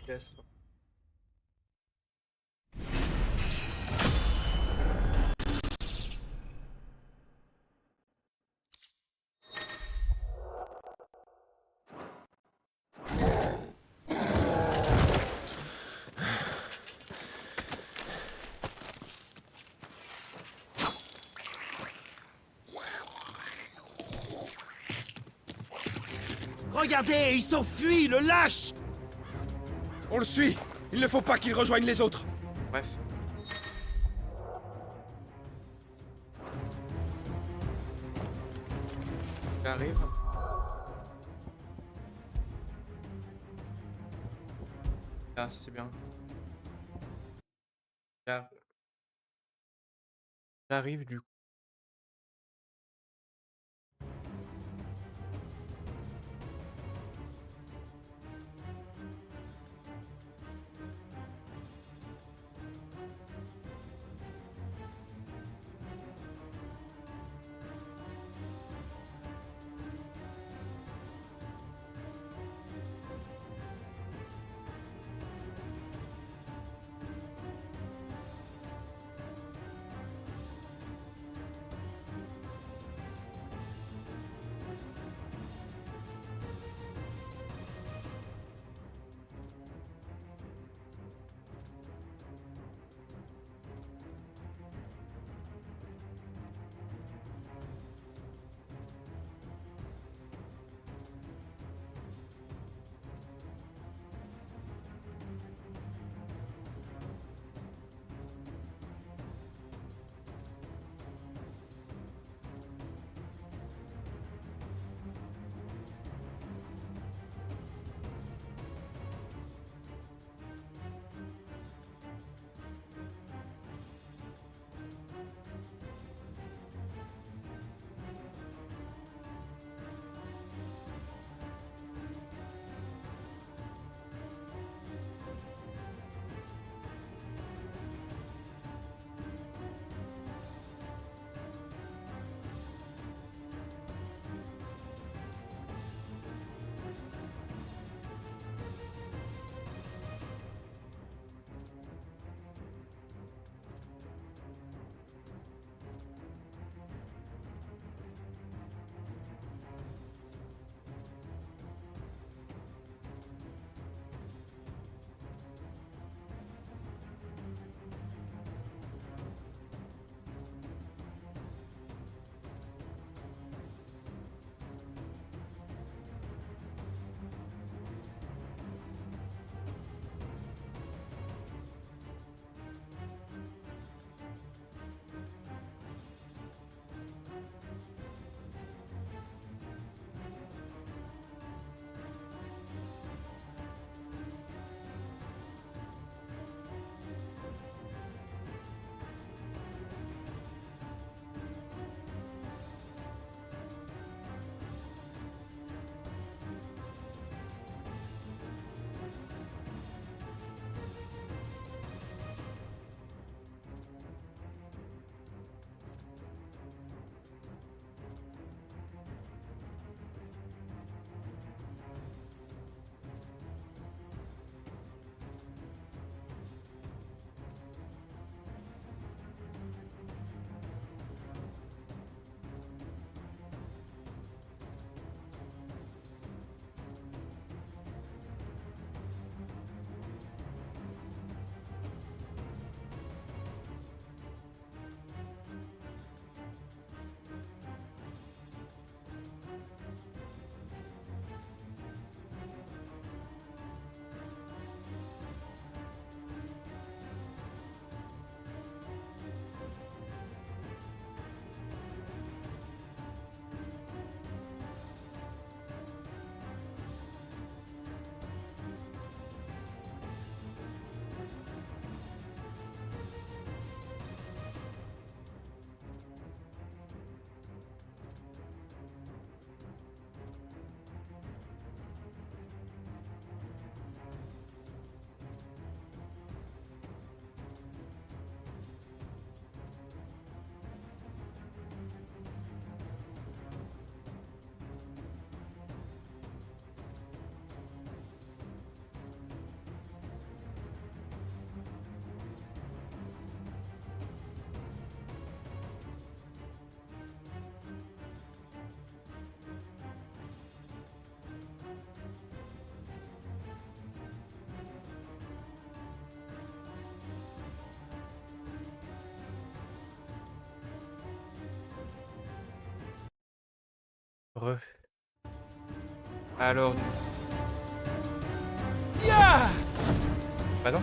Yes. Regardez, il s'enfuit, le lâche! On le suit. Il ne faut pas qu'il rejoigne les autres. Bref. J'arrive. Ah, c'est bien. J'arrive du coup. Alors, Ya bah non.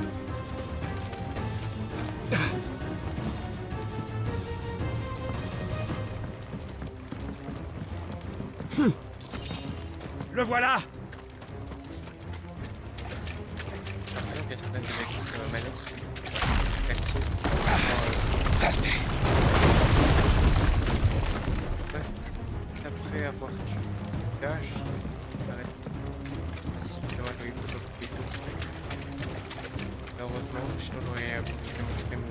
Le voilà. Ah non, qu'est-ce qu'on a des mecs manette active. Saleté. Après avoir tué Dash, j'arrête. Ah si, dommage, j'aurais pu s'occuper de tout. Malheureusement, sinon j'aurais continué mon stream.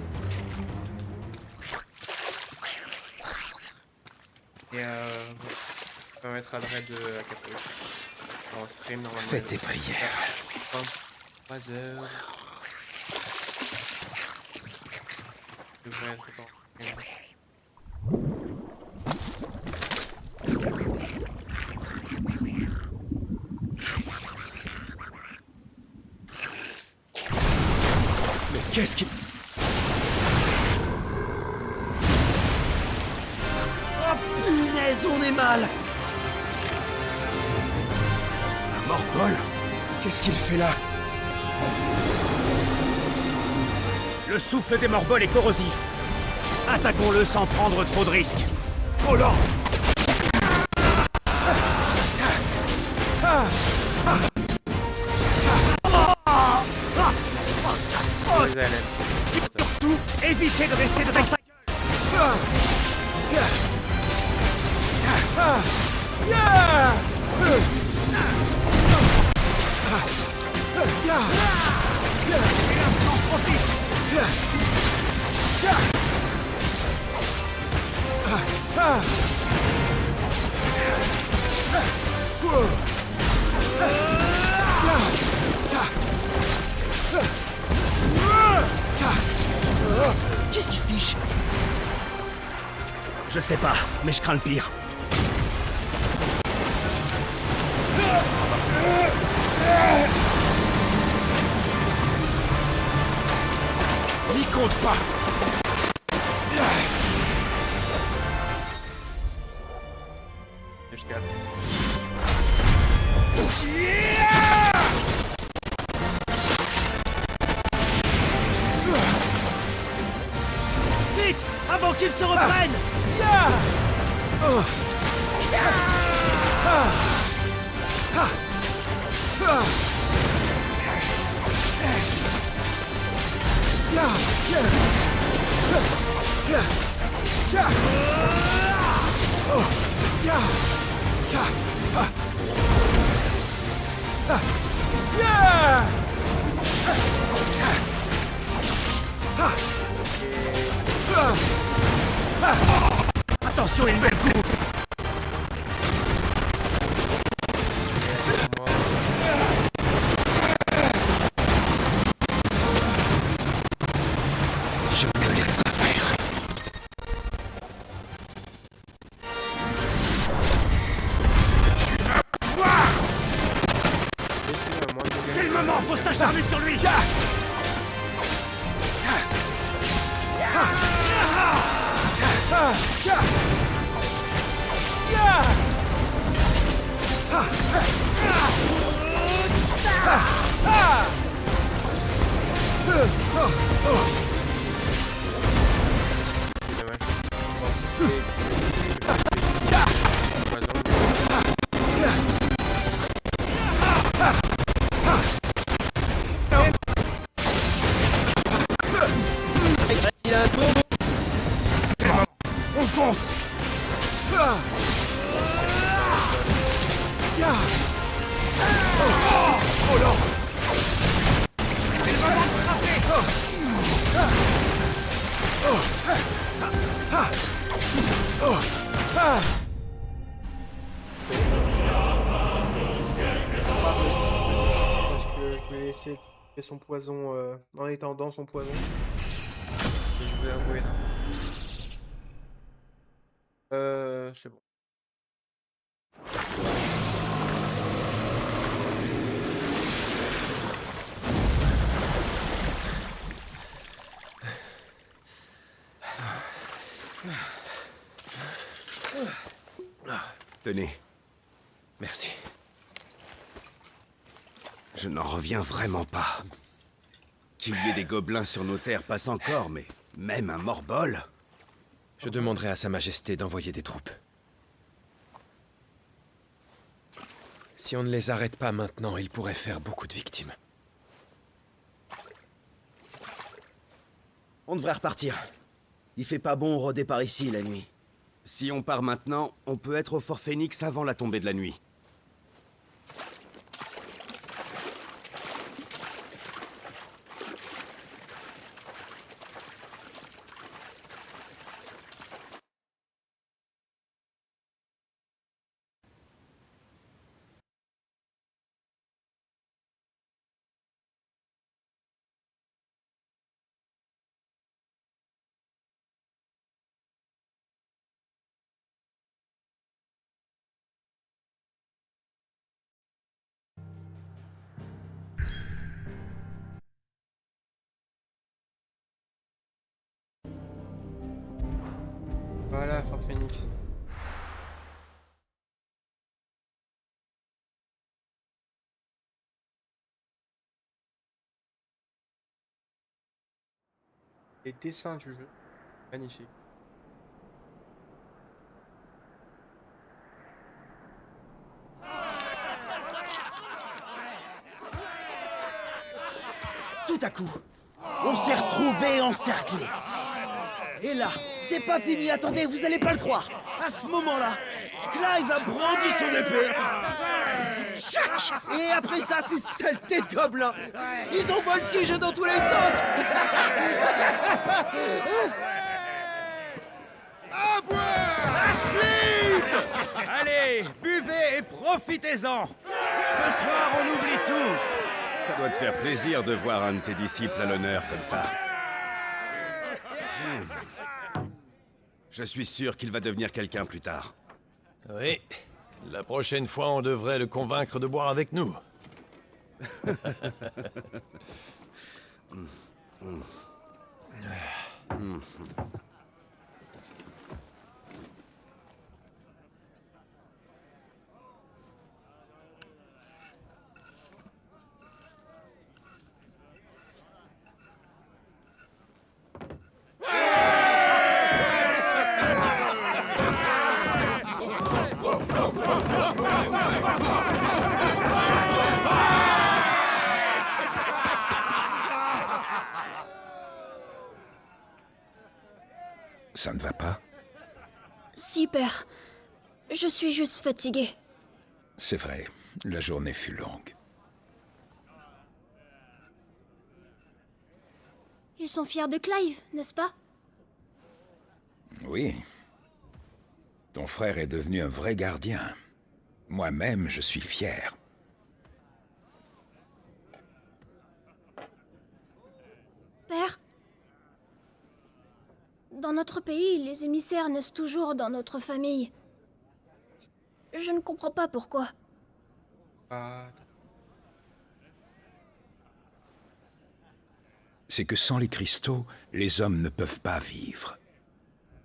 Et ça va mettre à l'arrêt de la capote. En stream, normalement. Fais tes prières. 3 heures. Je devrais être temps. Mais qu'est-ce qui... Oh punaise, on est mal. Un Morbol? Qu'est-ce qu'il fait là? Le souffle des Morbols est corrosif. Attaquons-le sans prendre trop de risques. Trop lent. Surtout, évitez de rester dans sa Qu'est-ce qu'il fiche? Je sais pas, mais je crains le pire. N'y compte pas. Je garde. Vite, avant qu'ils se reprennent. Attention, il met le coup. Je me laisse pas faire. C'est le moment, faut s'acharner sur lui. On fonce. Oh là. C'est le moment de frapper. Parce que je vais laisser faire son poison en étant dans son poison. Et je vais avouer là. C'est bon. Tenez, Merci. Je n'en reviens vraiment pas. Qu'il y ait des gobelins sur nos terres passe encore, mais même un Morbol? Je demanderai à Sa Majesté d'envoyer des troupes. Si on ne les arrête pas maintenant, ils pourraient faire beaucoup de victimes. On devrait repartir. Il fait pas bon rôder par ici la nuit. Si on part maintenant, on peut être au Fort Phoenix avant la tombée de la nuit. Voilà, Fort Phoenix. Les dessins du jeu, magnifique. Tout à coup, on s'est retrouvés encerclés. Et là, c'est pas fini, attendez, vous allez pas le croire. À ce moment-là, Clive a brandi son épée. Tchac! Et après ça, ces saletés de gobelins, ils ont voltigé dans tous les sens. À boire! La suite! Allez, buvez et profitez-en! Ce soir, on oublie tout! Ça doit te faire plaisir de voir un de tes disciples à l'honneur comme ça. Je suis sûr qu'il va devenir quelqu'un plus tard. Oui. La prochaine fois, on devrait le convaincre de boire avec nous. Ça ne va pas? Si, père. Je suis juste fatiguée. C'est vrai, la journée fut longue. Ils sont fiers de Clive, n'est-ce pas? Oui. Ton frère est devenu un vrai gardien. Moi-même, je suis fier. Père? Dans notre pays, les émissaires naissent toujours dans notre famille. Je ne comprends pas pourquoi. C'est que sans les cristaux, les hommes ne peuvent pas vivre.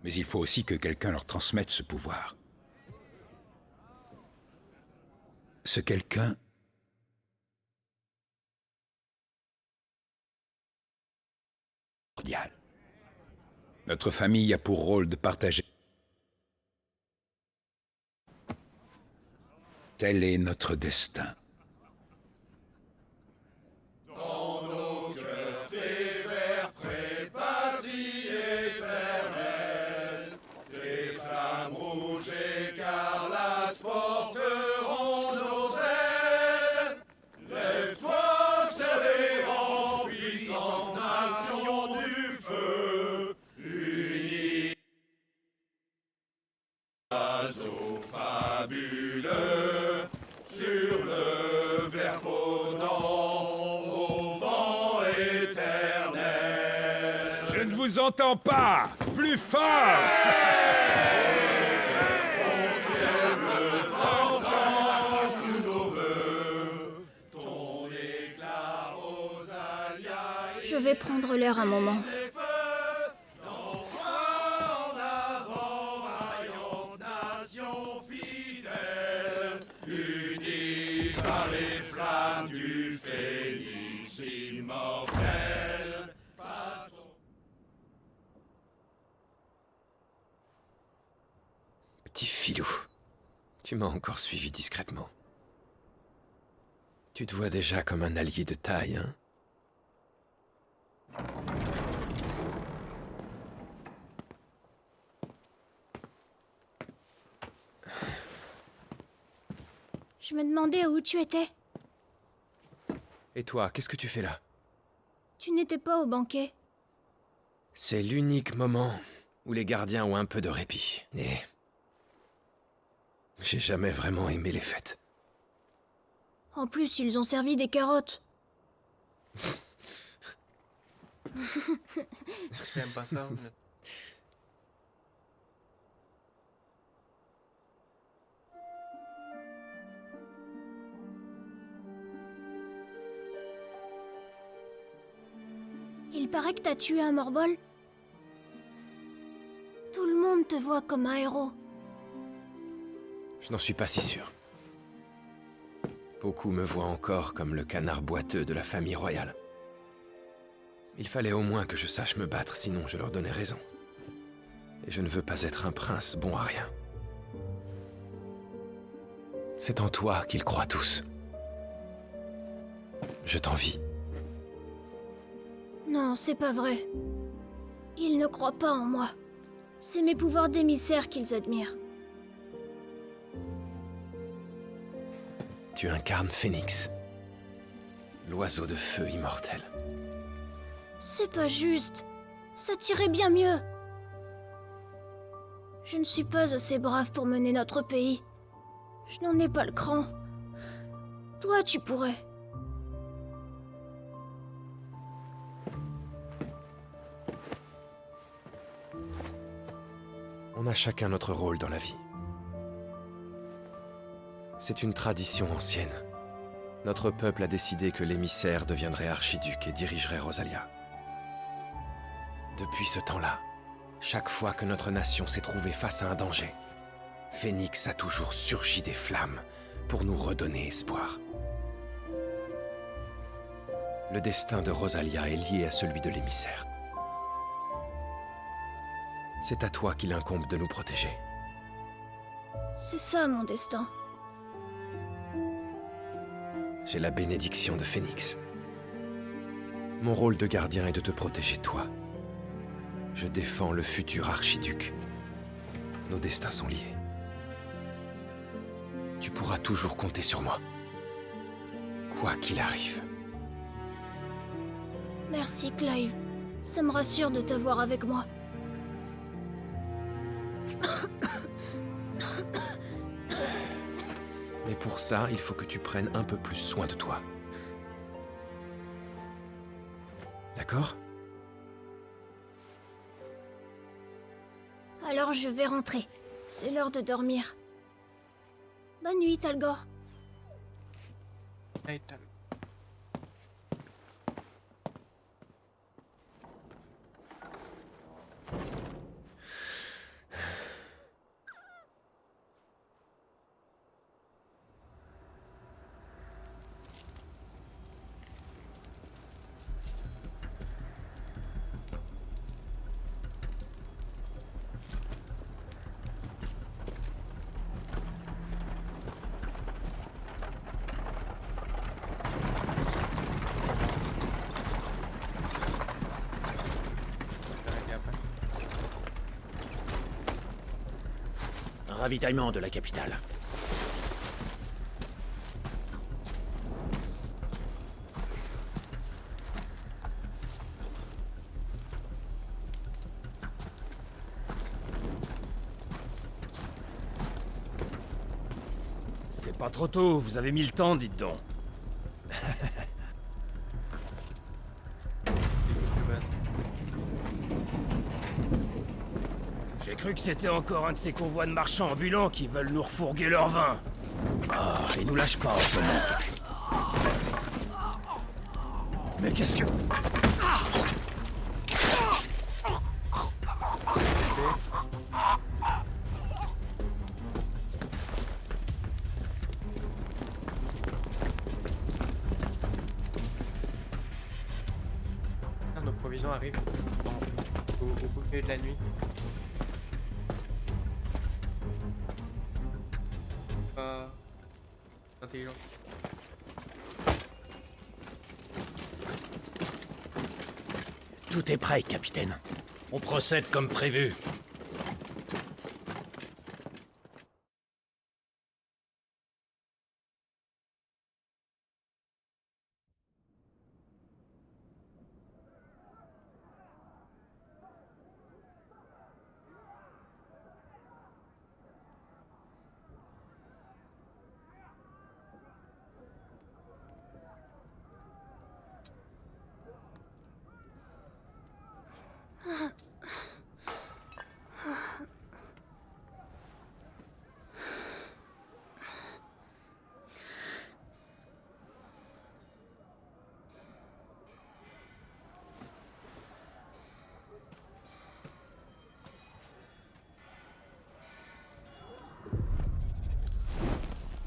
Mais il faut aussi que quelqu'un leur transmette ce pouvoir. Ce quelqu'un... cordial. Notre famille a pour rôle de partager. Tel est notre destin. Dans nos cœurs, tes vers prépartis éternels, tes flammes rouges écarlates porteront nos ailes. Lève-toi, célérant, puissante nation du feu, unis. Oiseaux fabuleux, sur le ver ponant au vent éternel. Je ne vous entends pas! Plus fort! Ton ciel bleu entend tous nos vœux, ton éclat rosalia. Je vais prendre l'air un moment. En avant, vaillante nation fidèle, Tu m'as encore suivi discrètement. Tu te vois déjà comme un allié de taille, hein? Je me demandais où tu étais. Et toi, qu'est-ce que tu fais là? Tu n'étais pas au banquet. C'est l'unique moment où les gardiens ont un peu de répit. Et... j'ai jamais vraiment aimé les fêtes. En plus, ils ont servi des carottes. J'aime pas ça. Mais... Il paraît que t'as tué un Morbol. Tout le monde te voit comme un héros. Je n'en suis pas si sûr. Beaucoup me voient encore comme le canard boiteux de la famille royale. Il fallait au moins que je sache me battre, sinon je leur donnais raison. Et je ne veux pas être un prince bon à rien. C'est en toi qu'ils croient tous. Je t'envie. Non, c'est pas vrai. Ils ne croient pas en moi. C'est mes pouvoirs d'émissaire qu'ils admirent. Tu incarnes Phénix, l'oiseau de feu immortel. C'est pas juste. Ça tirait bien mieux. Je ne suis pas assez brave pour mener notre pays. Je n'en ai pas le cran. Toi, tu pourrais. On a chacun notre rôle dans la vie. C'est une tradition ancienne. Notre peuple a décidé que l'émissaire deviendrait archiduc et dirigerait Rosalia. Depuis ce temps-là, chaque fois que notre nation s'est trouvée face à un danger, Phénix a toujours surgi des flammes pour nous redonner espoir. Le destin de Rosalia est lié à celui de l'émissaire. C'est à toi qu'il incombe de nous protéger. C'est ça mon destin. J'ai la bénédiction de Phénix. Mon rôle de gardien est de te protéger toi. Je défends le futur archiduc. Nos destins sont liés. Tu pourras toujours compter sur moi. Quoi qu'il arrive. Merci Clive. Ça me rassure de t'avoir avec moi. Mais pour ça, il faut que tu prennes un peu plus soin de toi. D'accord? Alors je vais rentrer. C'est l'heure de dormir. Bonne nuit, Talgor. Hey, Tal. Ravitaillement de la capitale. C'est pas trop tôt, vous avez mis le temps, dites donc. J'ai cru que c'était encore un de ces convois de marchands ambulants qui veulent nous refourguer leur vin. Ah, ils nous lâchent pas en ce moment. Mais qu'est-ce que... Nos provisions arrivent au milieu de la nuit. intelligent. Tout est prêt, capitaine. On procède comme prévu.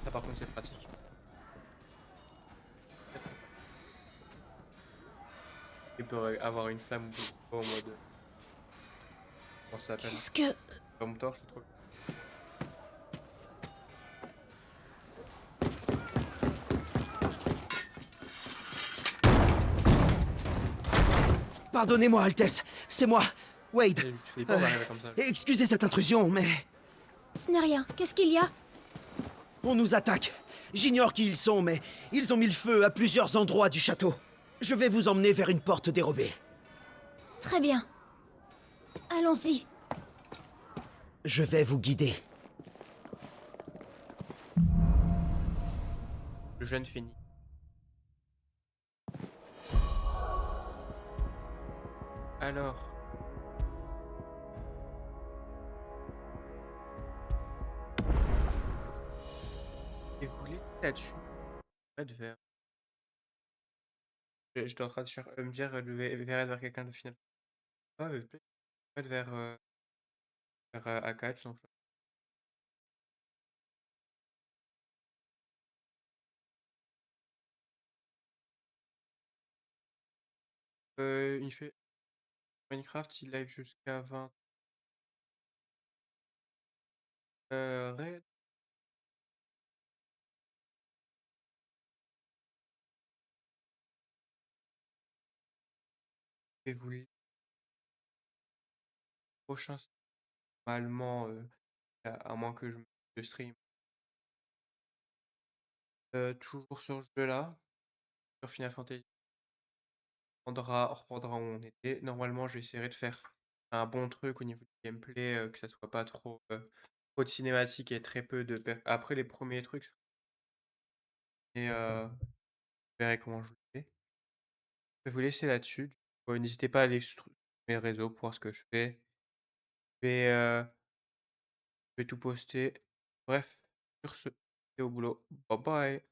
Ça par contre c'est pratique. Tu peux avoir une flamme ou pas en mode... Comment ça s'appelle? Qu'est-ce que... Comme torche, je trouve. Pardonnez-moi, Altesse. C'est moi, Wade. Tu fais pas d'arriver comme ça. Excusez cette intrusion, mais... Ce n'est rien. Qu'est-ce qu'il y a? On nous attaque. J'ignore qui ils sont, mais ils ont mis le feu à plusieurs endroits du château. Je vais vous emmener vers une porte dérobée. Très bien. Allons-y. Je vais vous guider. Le jeune Phénix. Alors... Et vous voulez là-dessus? Pas de verre. Je suis en train de me dire le verre vers quelqu'un de final. Ah, peut-être vers, vers A4, donc. Il fait Minecraft, il live jusqu'à 20. Red. Et vous prochain normalement, à moins que je stream. Toujours sur ce jeu-là, sur Final Fantasy. On reprendra où on était. Normalement, j'essaierai de faire un bon truc au niveau du gameplay, que ça soit pas trop, trop de cinématiques et très peu de après les premiers trucs et vous verrez comment je le fais. Je vais vous laisser là-dessus. N'hésitez pas à aller sur mes réseaux pour voir ce que je fais. Je vais tout poster. Bref, sur ce, c'est au boulot. Bye bye.